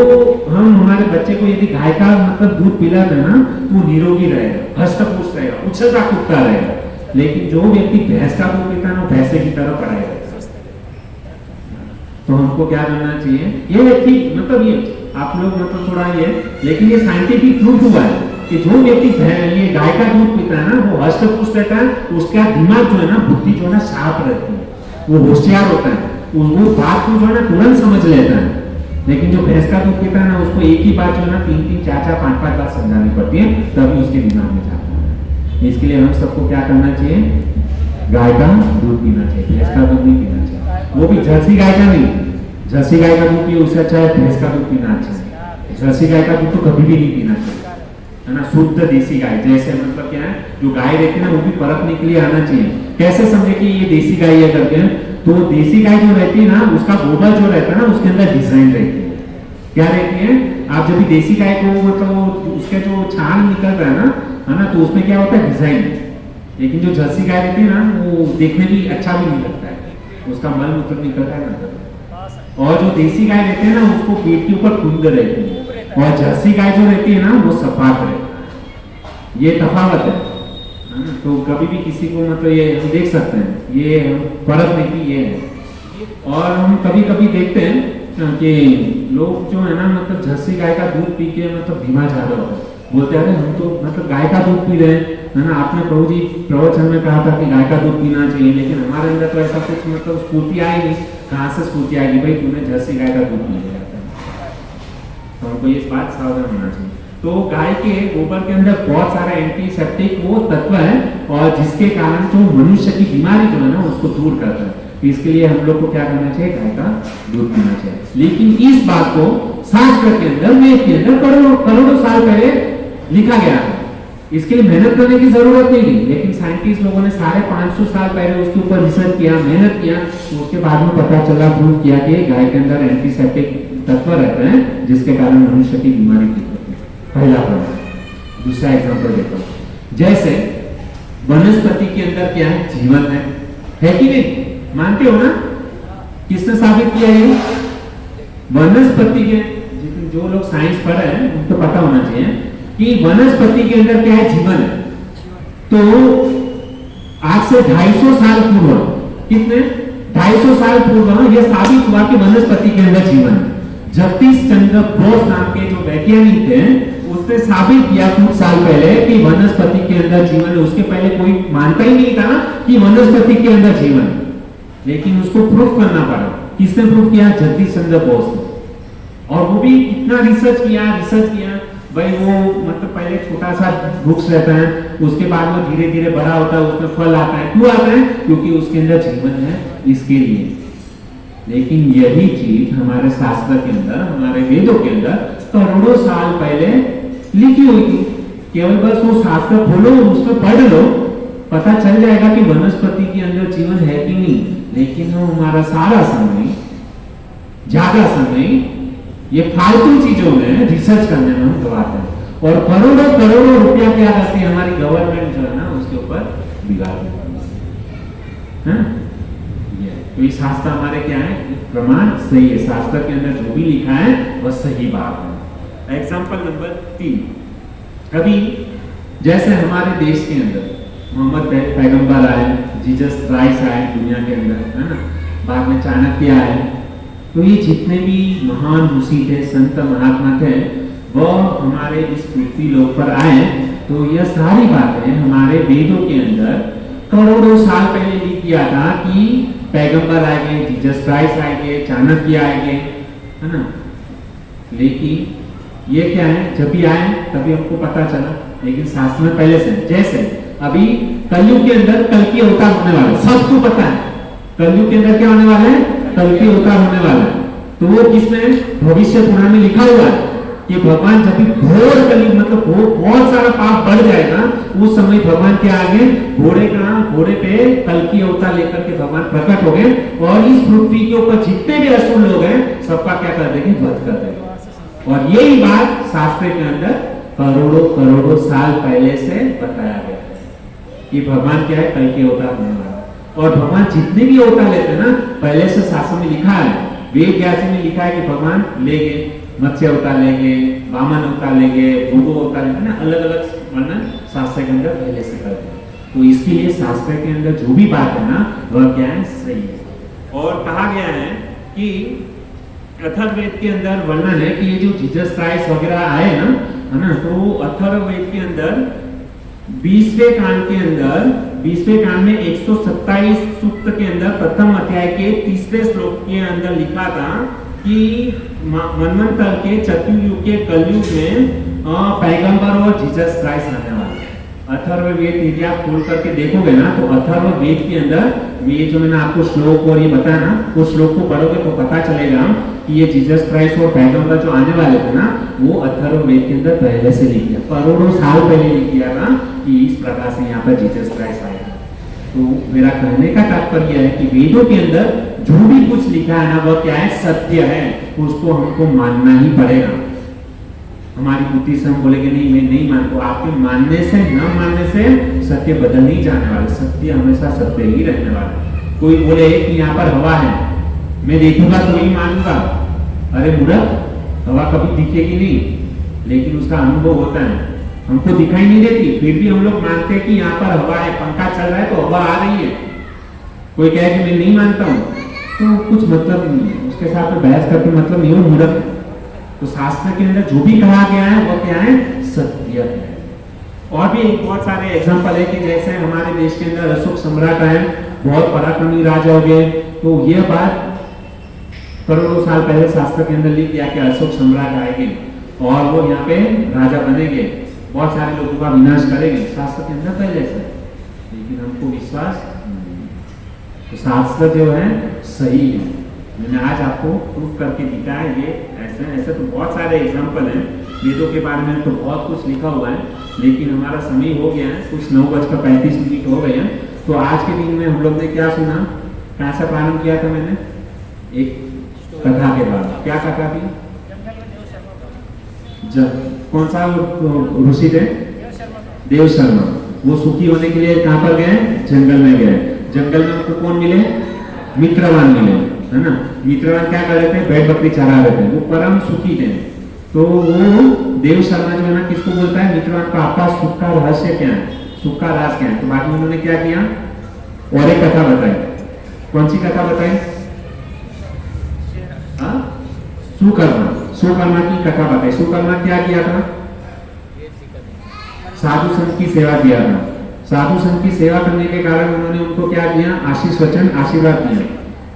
हम हमारे बच्चे को यदि गाय का मतलब दूध पिलाते हैं ना तो निरोगी रहेगा, हष्ट पुष्ट रहेगा, उछलता कूदता रहेगा। लेकिन जो व्यक्ति भैंस का दूध पीता है ना भैंसे की तरह पड़ेगा। तो हमको क्या करना चाहिए? ये ठीक मतलब ये आप लोग मतलब थोड़ा ये, लेकिन ये साइंटिफिक प्रूफ हुआ है कि जो व्यक्ति ये गाय का दूध पीता है ना वो हष्ट पुष्ट रहता है, उसका दिमाग जो है ना, बुद्धि जो है ना शार्प रहती है, वो होशियार होता है, वो बात को जो है ना तुरंत समझ लेता है। लेकिन जो भैंस का दूध पीता है ना उसको एक ही बात जो है ना 3-3, 4-4, 5-5 बार समझानी पड़ती है, तभी उसके दिमाग में जाता है। इसके लिए हम सबको क्या करना चाहिए? गाय का दूध पीना चाहिए, भैंस का दूध नहीं पीना चाहिए। वो भी जर्सी गाय का नहीं, जर्सी गाय का दूध पिए उससे अच्छा है भैंस का दूध पीना अच्छा है। जर्सी गाय का दूध तो कभी भी नहीं पीना चाहिए, है ना। शुद्ध देसी गाय, जैसे मतलब क्या है जो गाय रहती है ना वो भी परखने के लिए आना चाहिए। कैसे समझे कि ये देसी गाय है करके? तो देसी गाय जो रहती है ना उसका गोबर जो रहता है ना उसके अंदर डिजाइन रहती है। क्या रहती है? आप जब भी देसी गाय को मतलब उसके जो छान निकलता है ना तो उसमें क्या होता है? डिजाइन। लेकिन जो जर्सी गाय रहती है ना वो देखने भी अच्छा भी नहीं लगता है, उसका मल मूत्र निकलता है ना। और जो देसी गाय रहती है ना उसको पेट के ऊपर खुंद रहती है, और जर्सी गाय जो रहती है ना वो सपाट रहती है। ये तफावत है। तो कभी भी किसी को मतलब ये हम देख सकते हैं, ये फर्क नहीं ये है। और हम कभी कभी देखते हैं कि लोग जो है ना मतलब जर्सी गाय का दूध पी के मतलब बीमार ज्यादा होता है, बोलते हैं हम तो मतलब गाय का दूध पी रहे हैं, है ना। आपने प्रभु जी प्रवचन में कहा था कि गाय का दूध पीना चाहिए, लेकिन हमारे अंदर तो ऐसा कुछ मतलब स्फूर्ति आई नहीं। कहाँ से स्फूर्ति आएगी भाई? तूने जर्सी गाय का दूध पी लिया। तो हमको ये बात सावधान होना चाहिए। तो गाय के गोबर के अंदर बहुत सारा एंटीसेप्टिक वो तत्व है, और जिसके कारण जो मनुष्य की बीमारी जो है ना उसको दूर करता है। तो इसके लिए हम लोग को क्या करना चाहिए? गाय का दूध पीना चाहिए। लेकिन इस बात को शास्त्र के अंदर, वेद के अंदर करोड़ों साल पहले लिखा गया है। इसके लिए मेहनत करने की जरूरत नहीं थी, लेकिन साइंटिस्ट लोगों ने 550 साल पहले उसके ऊपर रिसर्च किया, मेहनत किया, तो उसके बाद में पता चला, प्रूव किया कि गाय के अंदर एंटीसेप्टिक तत्व रहते हैं जिसके कारण मनुष्य की बीमारी ठीक होती है। पहला प्रमाण। दूसरा एग्जांपल देखो, जैसे वनस्पति के अंदर क्या है? जीवन है कि नहीं? मानते हो ना? किसने साबित किया ये? वनस्पति के, जो लोग साइंस पढ़ रहे हैं उनको पता होना चाहिए कि वनस्पति के अंदर क्या है? जीवन है। तो आज से 250 साल पूर्व, कितने? 250 साल पूर्व यह साबित हुआ कि वनस्पति के अंदर जीवन है। जगदीश चंद्र बोस नाम के जो वैज्ञानिक थे, उसने साबित किया कुछ साल पहले कि वनस्पति के अंदर जीवन है। उसके पहले कोई मानता ही नहीं था कि वनस्पति के अंदर जीवन है, लेकिन उसको प्रूफ करना पड़ा। किसने प्रूफ किया? जगदीश चंद्र बोस ने। और वो भी इतना रिसर्च किया भाई, वो मतलब पहले छोटा सा वृक्ष रहता है, उसके बाद में धीरे धीरे बड़ा होता है, उसमें फल आता है। क्यों आता है? क्योंकि उसके अंदर जीवन है, इसके लिए। लेकिन यही चीज हमारे शास्त्र के अंदर, हमारे वेदों के अंदर करोड़ों साल पहले लिखी हुई थी। केवल बस वो शास्त्र खोलो, उसको पढ़ लो, पता चल जाएगा कि वनस्पति के अंदर जीवन है कि नहीं। लेकिन वो हमारा सारा समय, ज्यादा समय ये फालतू चीजों में रिसर्च करने में हम गवाते हैं, और करोड़ों करोड़ों रुपया क्या करती है हमारी गवर्नमेंट जो है ना, उसके ऊपर बिगाड़ देती है। तो ये शास्त्र हमारे क्या है? प्रमाण सही है। शास्त्र के अंदर जो भी लिखा है वह सही बात है। एग्जाम्पल नंबर 3, अभी जैसे हमारे देश के अंदर मोहम्मद पैगंबर आए, जीसस क्राइस्ट आए दुनिया के अंदर, है ना, बाद में चाणक्य आए। तो ये जितने भी महान ऋषि थे, संत महात्मा थे, वह हमारे इस पृथ्वी लोक पर आए। तो यह सारी बातें हमारे वेदों के अंदर करोड़ों साल पहले लिख किया था कि पैगंबर आएंगे, जीसस क्राइस्ट आएंगे, चाणक्य आएंगे, है ना। लेकिन ये क्या है? जब भी आए तभी हमको पता चला, लेकिन शास्त्र में पहले से। जैसे अभी कलयुग के अंदर कल्कि अवतार होने वाला है, सबको पता है। कलयुग के अंदर क्या होने वाला है? कल्कि अवतार होने वाला है। तो वो किसमें? भविष्य पुराण में लिखा हुआ है कि भगवान जब भी घोर कलयुग, मतलब बहुत सारा पाप बढ़ जाएगा, उस समय भगवान के आगे घोड़े पे कल्कि अवतार लेकर के भगवान प्रकट हो गए, और इस पृथ्वी के ऊपर जितने भी असुर लोग हैं सबका क्या कर देंगे? वध कर देंगे। और यही बात शास्त्र के अंदर करोड़ों करोड़ों साल पहले से बताया गया है कि भगवान क्या है? कल्कि अवतार होने वाला। और भगवान जितने भी अवतार लेते हैं ना, पहले से शास्त्र में लिखा है, वेद व्यास में लिखा है कि भगवान लेंगे, मत्स्य अवतार लेंगे, वामन अवतार लेंगे, भृगु अवतार लेंगे ना, अलग अलग वर्णन शास्त्र के अंदर पहले से करते हैं। तो इसके लिए शास्त्र के अंदर जो भी बात है ना, वह क्या है? सही है। और कहा गया है कि अथर्ववेद के अंदर वर्णन है कि ये जो जीसस क्राइस्ट वगैरह आए ना, है ना, तो अथर्ववेद के अंदर 20वें कांड में 127 सूक्त के अंदर प्रथम अध्याय के 3रे श्लोक के अंदर लिखा था कि मनवंतर के चतुर्युग के कलयुग में पैगंबर और जीसस क्राइस्ट आने वाले। अथर्ववेद यदि आप खोल करके देखोगे ना, तो अथर्ववेद के अंदर ये जो मैंने आपको श्लोक और ये बताया ना, उस श्लोक को पढ़ोगे तो पता चलेगा कि ये जीसस क्राइस्ट और पैगंबर जो आने वाले थे ना, वो अथर्ववेद के अंदर पहले से लिख दिया, करोड़ों साल पहले लिख दिया था कि इस प्रकार से यहाँ पर जीसस क्राइस्ट आएगा। तो मेरा कहने का तात्पर्य है कि वेदों के अंदर जो भी कुछ लिखा है ना, वह क्या है? सत्य है, उसको हमको मानना ही पड़ेगा। हमारी बुद्धि से हम बोलेंगे नहीं मैं नहीं मानता, आपके मानने से न मानने से सत्य बदल नहीं जाने वाला, सत्य हमेशा सत्य ही रहने वाला। कोई बोले कि यहाँ पर हवा है, मैं देखूंगा तो ही मानूंगा, अरे मूर्ख, हवा कभी दिखेगी नहीं, लेकिन उसका अनुभव होता है, हमको दिखाई नहीं देती, फिर भी हम लोग मानते हैं कि यहाँ पर हवा है, पंखा चल रहा है तो हवा आ रही है। कोई कहे कि मैं नहीं मानता हूँ, तो कुछ मतलब नहीं है, उसके साथ में बहस करके मतलब नहीं, वो मूर्ख है। तो शास्त्र के अंदर जो भी कहा गया है वो क्या है? सत्य है। और भी बहुत सारे एग्जांपल है कि जैसे हमारे देश के अंदर अशोक सम्राट आए, बहुत पराक्रमी राजा हो गए, तो यह बात करोड़ों साल पहले शास्त्र के अंदर लिख दिया कि अशोक सम्राट आएंगे और वो यहाँ पे राजा बनेंगे, बहुत सारे लोगों का विनाश करेंगे, शास्त्र के अंदर पहले से। लेकिन हमको विश्वास नहीं, तो शास्त्र जो है सही है। मैंने आज आपको प्रूफ करके दिखाया, ये ऐसे ऐसे तो बहुत सारे एग्जाम्पल हैं वेदों के बारे में, तो बहुत कुछ लिखा हुआ है। लेकिन हमारा समय हो गया है, कुछ 9:35 हो गए हैं। तो आज के दिन में हम लोग ने क्या सुना, कहाँ से प्रारंभ किया था मैंने, एक कथा के बाद। क्या कथा थी? कौन सा ऋषि थे? देव शर्मा। वो सुखी होने के लिए कहाँ पर गए? जंगल में गए। जंगल में उनको कौन मिले? मित्रवान मिले, है ना। मित्रवान क्या कर रहे थे? भेड़ बकरी चरा रहे थे। वो परम सुखी थे। तो वो देव शर्मा जो है ना, किसको बोलता है? मित्रवान को, आपका सुख का रहस्य क्या है, सुख का राज क्या है? तो बाकी उन्होंने क्या किया? और एक कथा बताई। कौन सी कथा बताई? सुकर्मा। सुकर्मा की कथा बताई। सुकर्मा क्या किया था? साधु संत की सेवा किया था। साधु संत की सेवा करने के कारण उन्होंने उनको क्या किया? आशीष वचन, आशीर्वाद दिया,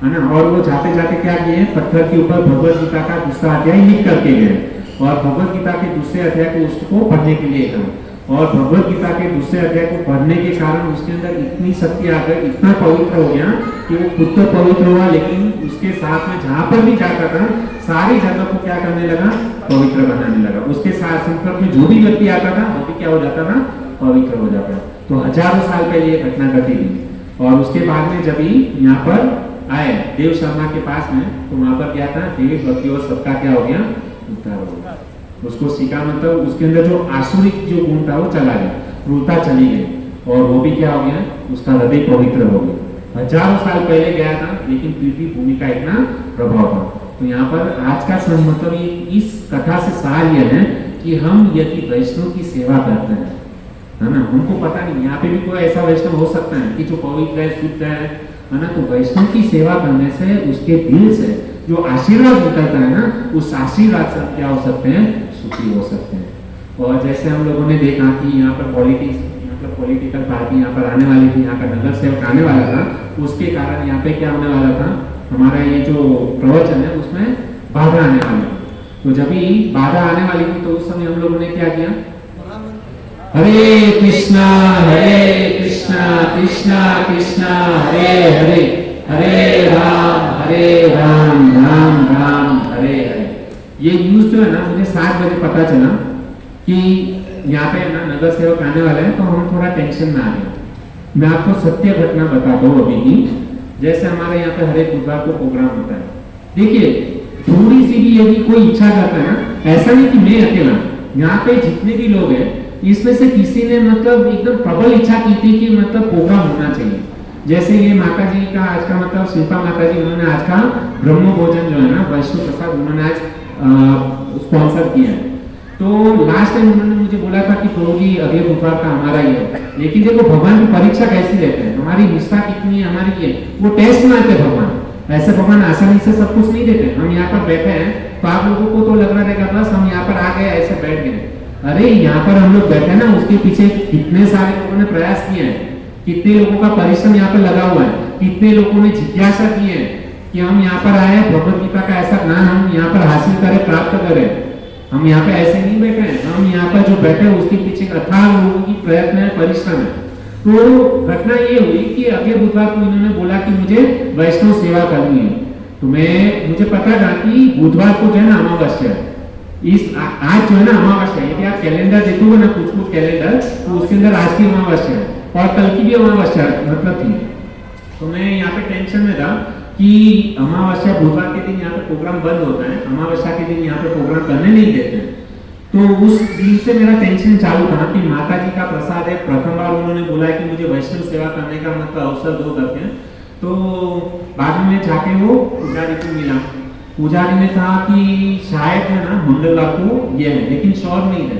है ना। और वो जाते जाते क्या किए? पत्थर के ऊपर भगवत गीता का दूसरा अध्याय लिख करके गए और भगवत गीता के दूसरे अध्याय को उसको पढ़ने के लिए कहा। और भगवत गीता के दूसरे अध्याय को पढ़ने के कारण उसके अंदर इतनी शक्ति आ गई, इतना पवित्र हो गया कि वो खुद तो पवित्र हुआ, लेकिन उसके साथ में जहां पर भी जाता था सारी जगह को क्या करने लगा? पवित्र बनाने लगा। उसके साथ संपर्क में जो भी व्यक्ति आता था वो भी क्या हो जाता था? पवित्र हो जाता। तो हजारों साल पहले ये घटना घटी थी। और उसके बाद में जब यहाँ पर आए देव शर्मा के पास में, तो वहां पर क्या था? भेड़ बकरी और सबका क्या हो गया? उद्धार हो गया। उसको सीखा, मतलब उसके अंदर जो आसुरिक जो गुण था वो चला गया, क्रूरता चली गई और वो भी क्या हो गया? उसका हृदय पवित्र हो गया। हजारों साल पहले गया था, लेकिन फिर भी भूमि का इतना प्रभाव था। तो यहाँ पर आज का मतलब इस कथा से सार यह है कि हम यदि वैष्णव की सेवा करते हैं, है ना, हमको पता नहीं यहाँ पे भी कोई ऐसा वैष्णव हो सकता है कि जो पवित्र है, शुद्ध है ना। तो वैष्णव की सेवा करने से उसके दिल से जो आशीर्वाद निकलता है ना, उस आशीर्वाद से क्या हो सकते हैं? सुखी हो सकते हैं। और जैसे हम लोगों ने देखा कि यहाँ पर पॉलिटिक्स, मतलब पॉलिटिकल पार्टी यहाँ पर आने वाली थी, यहाँ का नगर सेवक आने वाला था, उसके कारण यहाँ पे क्या होने वाला था? हमारा ये जो प्रवचन है उसमें बाधा आने वाली थी। तो जब भी बाधा आने वाली थी तो उस समय हम लोगों ने क्या किया? हरे कृष्णा कृष्णा कृष्णा हरे हरे, हरे राम राम राम हरे हरे। ये न्यूज जो है ना, मुझे 7 बजे पता चला कि यहाँ पे ना नगर सेवक आने वाले हैं, तो हम थोड़ा टेंशन में आ गए। मैं आपको सत्य घटना बताता हूँ अभी की। जैसे हमारे यहाँ पे हर एक बुधवार को प्रोग्राम होता है। देखिए, थोड़ी सी भी यदि कोई इच्छा करता है ना, ऐसा नहीं कि मैं अकेला, यहाँ पे जितने भी लोग हैं इसमें से किसी ने मतलब एकदम प्रबल इच्छा की थी कि मतलब प्रोग्राम होना चाहिए। जैसे ये माता जी का आज का मतलब शिल्पा माता जी, उन्होंने आज का ब्रह्म भोजन जो है ना, वैष्णव प्रसाद, उन्होंने आज स्पॉन्सर किया है। तो लास्ट टाइम उन्होंने मुझे बोला था कि प्रभु जी अगले बुधवार का हमारा ही है। लेकिन देखो भगवान की परीक्षा कैसी लेते हैं, हमारी निष्ठा कितनी है, हमारी ये वो टेस्ट में आते भगवान। ऐसे भगवान आसानी से सब कुछ नहीं देते। हम यहाँ पर बैठे हैं तो आप लोगों को तो लग रहा रहेगा बस हम यहाँ पर आ गए, ऐसे बैठ गए। अरे यहाँ पर हम लोग बैठे ना, उसके पीछे कितने सारे लोगों ने प्रयास किए हैं, कितने लोगों का परिश्रम यहाँ पर लगा हुआ है, कितने लोगों ने जिज्ञासा की है कि हम यहाँ पर आए, भगवत गीता का ऐसा ज्ञान हम यहाँ पर हासिल करें, प्राप्त करें। हम यहाँ पे ऐसे नहीं बैठे हैं, हम यहाँ पर जो बैठे हैं उसके पीछे अथाह लोगों की प्रयत्न है, परिश्रम है। तो घटना ये हुई कि अगले बुधवार को इन्होंने बोला कि मुझे वैष्णव सेवा करनी है। तो मुझे पता था कि बुधवार को जो है ना अमावस्या है, आज जो है ना अमावस्या, यदि आप कैलेंडर देखोगे ना कुछ कैलेंडर, तो उसके अंदर आज की अमावस्या है और कल की भी अमावस्या मतलब थी। तो मैं यहाँ पे टेंशन में था कि अमावस्या बुधवार के दिन यहाँ पे प्रोग्राम बंद होता है, अमावस्या के दिन यहाँ पे प्रोग्राम करने नहीं देते हैं। तो उस दिन से मेरा टेंशन चालू था कि माता जी का प्रसाद है, प्रथम बार उन्होंने बोला कि मुझे वैष्णव सेवा करने का मतलब अवसर दो करके। तो बाद में जाके वो पुजारी को मिला, पुजारी ने कहा कि शायद है ना मंगलवार को ये है, लेकिन श्योर नहीं है।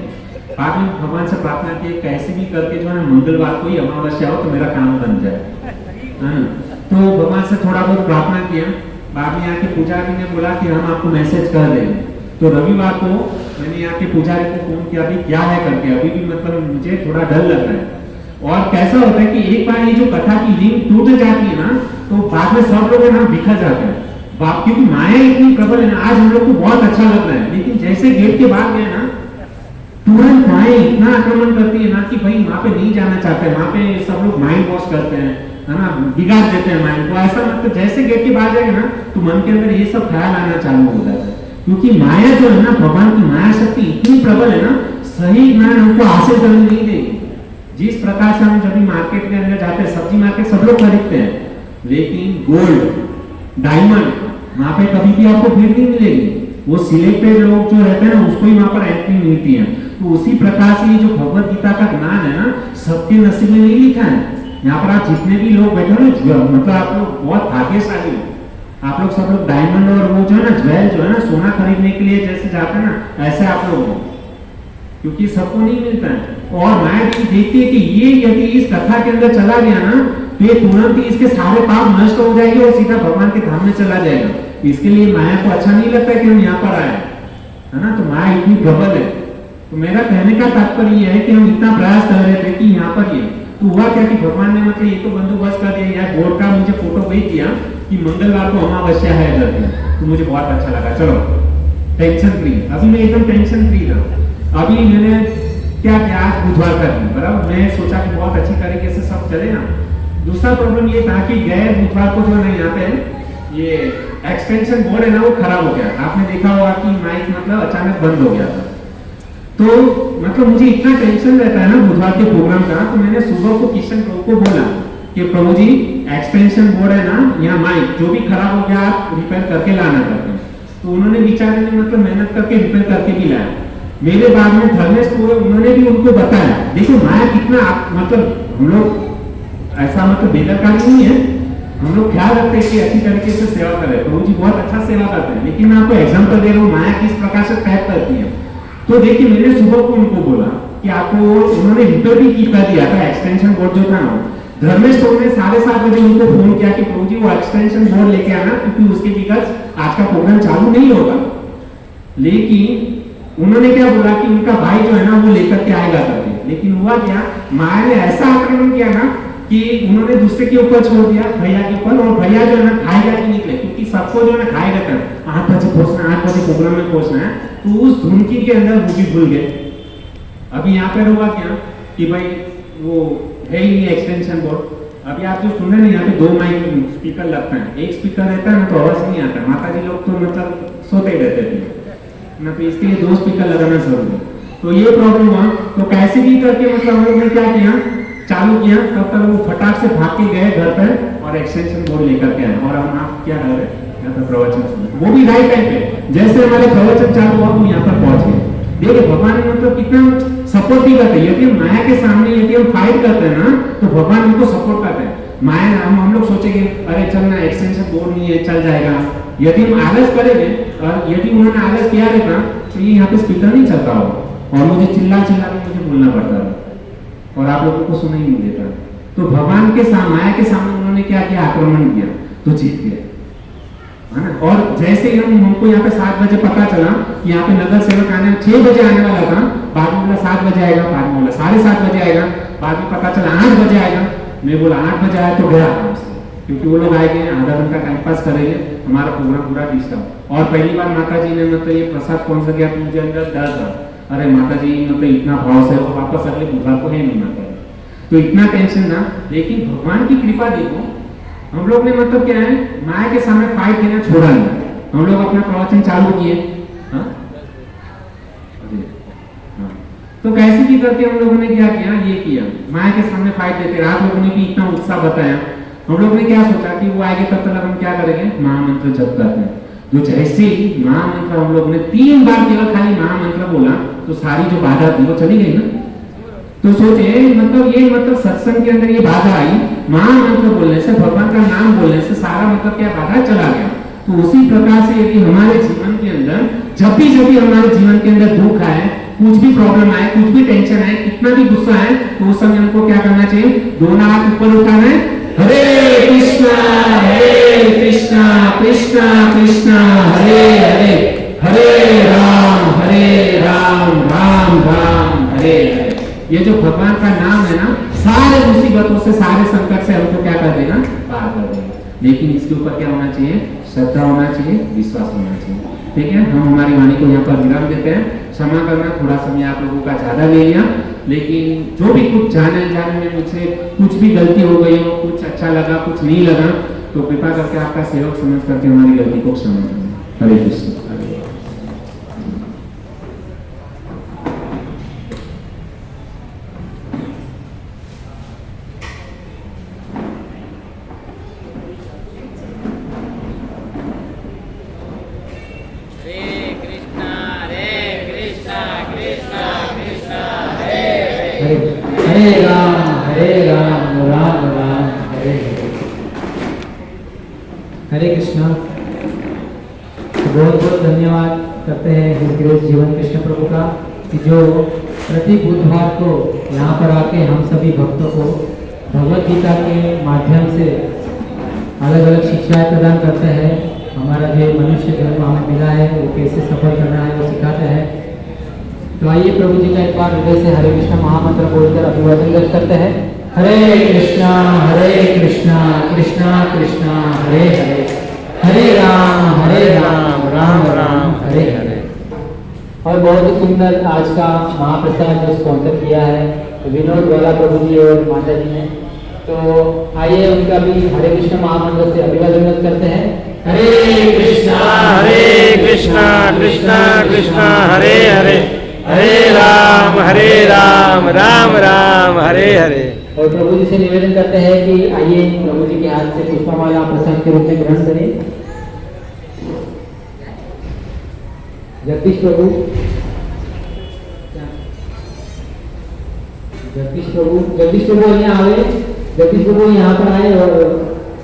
बाद में भगवान से प्रार्थना की कैसे भी करके जो है ना मंगलवार को ही अमावस्या हो तो मेरा काम बन जाए, है ना। तो भगवान से थोड़ा बहुत प्रार्थना किया। बाद में यहाँ के पुजारी ने बोला कि हम आपको मैसेज कर देंगे। तो रविवार को मैंने यहाँ के पुजारी को फोन किया अभी क्या है करके, अभी भी मतलब मुझे थोड़ा डर लग रहा है। और कैसा होता है कि एक बार ये जो कथा की लिंक टूट जाती है ना, तो बाद में सब लोग ना बिखर जाते हैं। बाप क्योंकि माया इतनी प्रबल है ना, आज हम लोग को बहुत अच्छा लग रहा है, लेकिन जैसे गेट के बाहर गए ना, तुरंत माया इतना आक्रमण करती है ना कि भाई वहां पे नहीं जाना चाहते, वहां पे सब लोग माइंड वॉश करते हैं, है ना, बिगाड़ देते हैं माइंड को। ऐसा मतलब जैसे गेट के बाहर जाएगा ना, तो मन के अंदर ये सब ख्याल आना चालू हो जाता है क्योंकि माया जो है ना, भगवान की माया शक्ति इतनी प्रबल है ना, सही ज्ञान हमको हासिल करने नहीं देगी। जिस प्रकार से हम जब भी मार्केट के अंदर जाते हैं, सब्जी मार्केट सब लोग खरीदते हैं, लेकिन गोल्ड, डायमंड, वहां पे कभी भी आपको भीड़ नहीं मिलेगी। वो सिलेक्टेड लोग जो रहते हैं ना, उसको ही वहां पर एंट्री मिलती है। तो उसी प्रकार से ये जो भगवत गीता का ज्ञान है ना, सबके नसीब में नहीं लिखा है। यहाँ पर आप जितने भी लोग बैठे हो, मतलब आप लोग बहुत भाग्यशाली हो। आप लोग सब लोग डायमंड और वो जो है ना, ज्वेल जो है ना, सोना खरीदने के लिए जैसे जाते हैं ना, ऐसे आप लोग हो, क्योंकि सबको नहीं मिलता है। और माया देवी देखती है कि ये यदि इस कथा के अंदर चला गया ना, तो ये तुरंत ही इसके सारे पाप नष्ट हो जाएंगे और सीधा भगवान के धाम में चला जाएगा। इसके लिए माया को अच्छा नहीं लगता कि हम यहाँ पर आए, है ना। तो माया इतनी प्रबल है। तो मेरा कहने का तात्पर्य यह है कि हम इतना प्रयास कर रहे थे कि यहाँ पर ये तो हुआ क्या कि भगवान ने मतलब ये तो बंदोबस्त कर दिया। यार बोर्ड का मुझे फोटो भेज दिया कि मंगलवार को अमावस्या है इधर पे, तो मुझे बहुत अच्छा लगा। चलो टेंशन फ्री, अभी मैं एकदम टेंशन फ्री था। अभी मैंने क्या किया, आज बुधवार का दिन, बराबर, मैं सोचा कि बहुत अच्छी तरीके से सब चले ना। दूसरा प्रॉब्लम ये था कि गए बुधवार को जो है ना, यहाँ पे ये एक्सटेंशन बोर्ड है ना, वो खराब हो गया। आपने देखा होगा कि माइक मतलब अचानक बंद हो गया था। तो मतलब मुझे इतना टेंशन रहता है ना बुधवार के प्रोग्राम का, तो मैंने सुबह को किशन प्रभु को बोला कि प्रभु जी एक्सटेंशन बोर्ड है ना, यहाँ माइक जो भी खराब हो गया आप रिपेयर करके लाना करके। तो उन्होंने बेचारे ने मतलब मेहनत करके रिपेयर करके भी लाया। मेरे बाद में धर्मेश को उन्होंने भी उनको बताया, देखो माया कितना मतलब हम लोग ऐसा मतलब बेदरकारी नहीं है, हम लोग ख्याल रखते हैं कि अच्छी तरीके से सेवा करें। प्रभु जी बहुत अच्छा सेवा करते हैं, लेकिन मैं आपको एग्जाम्पल दे रहा हूँ माया किस प्रकार से पैक करती है। तो देखिए मैंने सुबह को उनको बोला कि आपको, उन्होंने रिपेयर भी कर दिया था एक्सटेंशन बोर्ड जो था ना। धर्मेश तो ने 7:30 बजे उनको फोन किया कि प्रभु जी वो एक्सटेंशन बोर्ड लेके आना, क्योंकि उसके बिकॉज आज का प्रोग्राम चालू नहीं होगा। लेकिन उन्होंने क्या बोला कि उनका भाई जो है ना वो लेकर के आएगा करके। लेकिन हुआ क्या, माया ने ऐसा आक्रमण किया ना कि उन्होंने दूसरे के ऊपर छोड़ दिया, भैया के ऊपर। और भैया जो है ना खाएगा कि निकले, क्योंकि सबको जो है ना खाएगा था 8 बजे पहुंचना, 8 बजे प्रोग्राम में पहुंचना है। तो उस धुनकी के अंदर वो भी भूल गए। अभी यहाँ पर हुआ क्या कि भाई वो है ही नहीं एक्सटेंशन बोर्ड। अभी आप जो सुन रहे हैं यहाँ पे 2 माइक स्पीकर लगता है, एक स्पीकर रहता है ना तो आवाज नहीं आता। माता जी लोग तो मतलब सोते ही रहते थे ना, तो इसके लिए 2 स्पीकर लगाना जरूरी। तो ये प्रॉब्लम हुआ। तो कैसे भी करके मतलब हम लोग ने क्या किया, चालू किया। तब तक वो फटाक से भाग के गए घर पर और एक्सटेंशन बोर्ड लेकर के आए। और हम आप क्या कर रहे यहाँ पर प्रवचन सुन, वो भी राइट टाइम पे, जैसे हमारे प्रवचन चालू हुआ वो यहाँ पर पहुंच गए। देखिए भगवान ने मतलब कितना सपोर्ट भी करते हैं। यदि हम माया के सामने यदि हम फाइट करते हैं ना, तो भगवान हमको सपोर्ट करते हैं। माया हम लोग सोचेंगे अरे चल ना एक्सटेंशन बोर्ड नहीं है, चल जाएगा। यदि हम आलस करेंगे, और यदि उन्होंने आलस किया रहता तो ये यहाँ पे स्पीकर नहीं चलता हो और मुझे चिल्ला चिल्ला के मुझे बोलना पड़ता था और आप लोगों को सुनाई नहीं देता। तो भगवान के सामने, माया के सामने उन्होंने क्या किया, आक्रमण किया, तो जीत गए, है ना। और जैसे ही हमको यहाँ पे 7 बजे पता चला कि यहाँ पे नगर सेवक आने 6 बजे आने वाला था, बाद में बोला 7 बजे आएगा, बाद में बोला 7:30 बजे आएगा, बाद में पता चला 8 बजे आएगा। मैं बोला 8 बजे आया तो गया आराम से, क्योंकि वो लोग आएंगे, आधा घंटा टाइम पास करेंगे, हमारा प्रोग्राम पूरा डिस्टर्ब। और पहली बार माता जी ने मतलब ये प्रसाद कौन सा गया तो मुझे अंदर डर था, अरे माता जी मतलब इतना भाव से तो वापस अगले बुधवार को है नहीं माता जी, तो इतना टेंशन था। लेकिन भगवान की कृपा देखो, हम लोग ने मतलब क्या है, माया के सामने फाइट देना छोड़ा नहीं। हम लोग अपना प्रवचन चालू किए, हाँ? तो कैसे भी करके हम लोगों ने क्या किया, ये किया, माया के सामने फाइट देते। आप लोगों ने भी इतना उत्साह बताया। हम लोग ने क्या सोचा कि वो आएंगे तब तक हम क्या करेंगे, महामंत्र जप करते हैं। तो जैसे ही महामंत्र हम लोग ने 3 बार केवल खाली महामंत्र बोला, तो सारी जो बाधा थी वो चली गई ना। तो सोचे मतलब ये मतलब सत्संग के अंदर ये बाधा आई, महामंत्र बोलने से, भगवान का नाम बोलने से सारा मतलब क्या बाधा चला गया। तो उसी प्रकार से यदि हमारे जीवन के अंदर जब भी हमारे जीवन के अंदर दुख आए, कुछ भी प्रॉब्लम आए, कुछ भी टेंशन आए, कितना भी गुस्सा आए, तो उस समय हमको क्या करना चाहिए, दोनों हाथ ऊपर उठाना है, हरे कृष्णा कृष्णा कृष्णा हरे हरे, हरे राम राम राम हरे हरे। ये जो भगवान का नाम है ना, सारे मुसीबतों से, सारे संकट से हमको क्या कर देगा, पार कर देगा। लेकिन इसके ऊपर क्या होना चाहिए, श्रद्धा होना चाहिए, विश्वास होना चाहिए। ठीक है, हम हमारी वाणी को यहाँ पर विराम देते हैं। क्षमा करना, थोड़ा समय आप लोगों का ज्यादा ले लिया, लेकिन जो भी कुछ जाने में मुझसे कुछ भी गलती हो गई हो, कुछ अच्छा लगा, कुछ नहीं लगा, तो कृपा करके आपका सेवक समझ करके हमारी गलती को क्षमा करना। हरे कृष्ण। हरे राम राम राम हरे हरे। हरे कृष्णा। बहुत बहुत धन्यवाद करते हैं हिज ग्रेस जीवन कृष्ण प्रभु का कि जो प्रति बुधवार को यहाँ पर आके हम सभी भक्तों को भगवत गीता के माध्यम से अलग अलग शिक्षाएं प्रदान करते हैं। हमारा जो मनुष्य जन्म हमें मिला है वो कैसे सफल करना है वो सिखाते हैं। तो आइए प्रभु जी का एक बार हृदय से हरे कृष्णा महामंत्र बोलकर अभिवादन करते हैं। हरे कृष्णा कृष्णा कृष्णा हरे हरे, हरे राम राम राम हरे हरे। और बहुत ही सुंदर आज का महाप्रसाद जो स्पॉन्सर किया है विनोद वाला प्रभु जी और माता जी ने। तो आइए उनका भी हरे कृष्ण महामंत्र से अभिवादन करते हैं। हरे कृष्णा कृष्णा कृष्णा हरे हरे, हरे राम राम राम हरे हरे। और प्रभु जी से निवेदन करते हैं कि आइए प्रभु जी के हाथ से पुष्पमाला प्रसाद के रूप में ग्रहण करें। जगदीश प्रभु, जगदीश प्रभु यहाँ आए, जगदीश प्रभु यहाँ पर आए और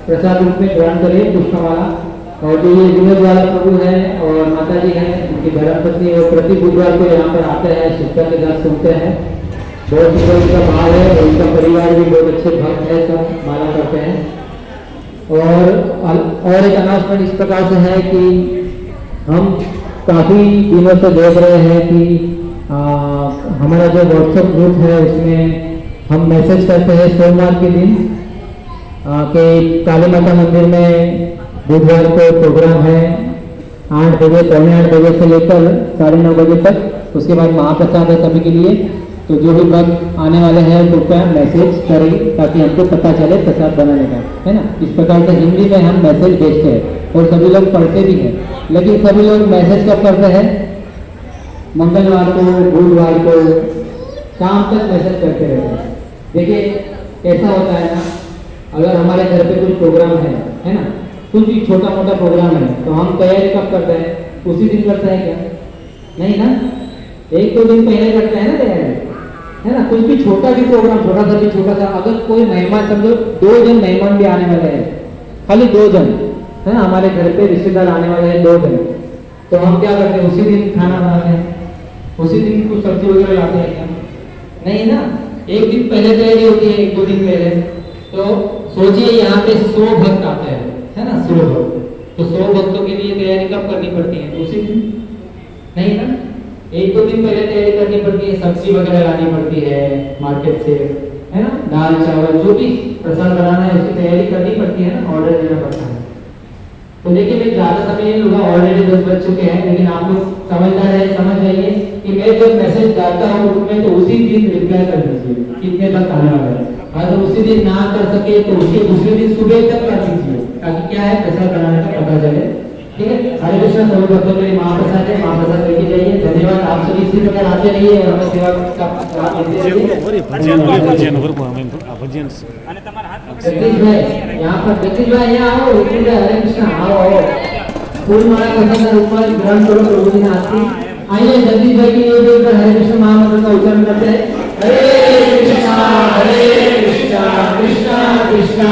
प्रसाद रूप में ग्रहण करें पुष्पमाला। और जो ये विनोद वाला प्रभु है और माता जी हैं उनकी धर्मपत्नी और प्रति बुधवार को यहाँ पर आते हैं, शिक्षा के साथ सुनते हैं। बहुत ही उनका भाव है और उनका परिवार भी बहुत अच्छे भक्त है, सब माला करते हैं। और एक अनाउंसमेंट इस प्रकार से है कि हम काफ़ी दिनों से देख रहे हैं कि हमारा जो व्हाट्सएप ग्रुप है उसमें हम मैसेज करते हैं सोमवार के दिन कि काली माता मंदिर में बुधवार को प्रोग्राम है 8 बजे, पौने 8 बजे से लेकर 9:30 बजे तक। उसके बाद महाप्रसाद है सभी के लिए। तो जो भी भक्त आने वाले हैं कृपया मैसेज करें ताकि हमको पता चले प्रसाद बनाने का, है ना। इस प्रकार से हिंदी में हम मैसेज भेजते हैं और सभी लोग पढ़ते भी हैं। लेकिन सभी लोग मैसेज कब करते हैं? मंगलवार को, बुधवार को शाम तक मैसेज करते रहते हैं। देखिए ऐसा होता है ना, अगर हमारे घर पे कोई प्रोग्राम है ना, कुछ भी छोटा मोटा प्रोग्राम है तो हम तैयारी कब करते हैं? उसी दिन करते हैं क्या? नहीं ना, 1-2 दिन पहले करते हैं ना तैयारी, है ना। कुछ भी छोटा भी प्रोग्राम, छोटा सा अगर कोई मेहमान, समझो 2 जन मेहमान भी आने वाले हैं, खाली 2 जन है ना, हमारे घर पे रिश्तेदार आने वाले हैं 2 जन, तो हम क्या करते हैं? उसी दिन खाना बनाते हैं, उसी दिन कुछ सब्जी वगैरह लाते हैं क्या? नहीं ना, 1 दिन पहले तैयारी होती है, 1-2 दिन पहले। तो सोचिए यहाँ पे 100 भक्त आते हैं, है ना, 100 भक्त। तो 100 भक्तों के लिए तैयारी कब करनी पड़ती है? उसी दिन। नहीं ना, 1-2 दिन पहले तैयारी करनी पड़ती है, सब्जी वगैरह लानी पड़ती है मार्केट से, है ना, दाल चावल जो भी प्रसाद बनाना है उसकी तैयारी करनी पड़ती है ना, ऑर्डर देना पड़ता है। तो देखिए मैं ज़्यादा समय नहीं लूँगा, ऑलरेडी 10 बज चुके हैं, लेकिन आप लोग समझदार है, समझ जाइए कि मैं जब मैसेज डालता हूँ ग्रुप में तो उसी दिन रिप्लाई कर दीजिए कितने तक आने वाला है। अगर उसी दिन ना कर सके तो उसके दूसरे दिन सुबह तक कर दीजिए ताकि क्या है प्रसाद बनाने का पता चले। ठीक है, हरे कृष्ण। सभी भक्तों के लिए महाप्रसाद है, महाप्रसाद लेके जाइए। धन्यवाद, आप सभी इसी प्रकार आते रहिए और हमें सेवा का लाभ देते रहिए। जगदीश भाई यहाँ पर, जगदीश भाई यहाँ आओ, हरे कृष्ण आओ। फूल माला का ऊपर ग्रहण करो प्रभु जी ने आती। आइए जगदीश भाई की ओर देकर हरे कृष्ण महामंत्र का उच्चारण करते हैं। हरे कृष्णा कृष्णा कृष्णा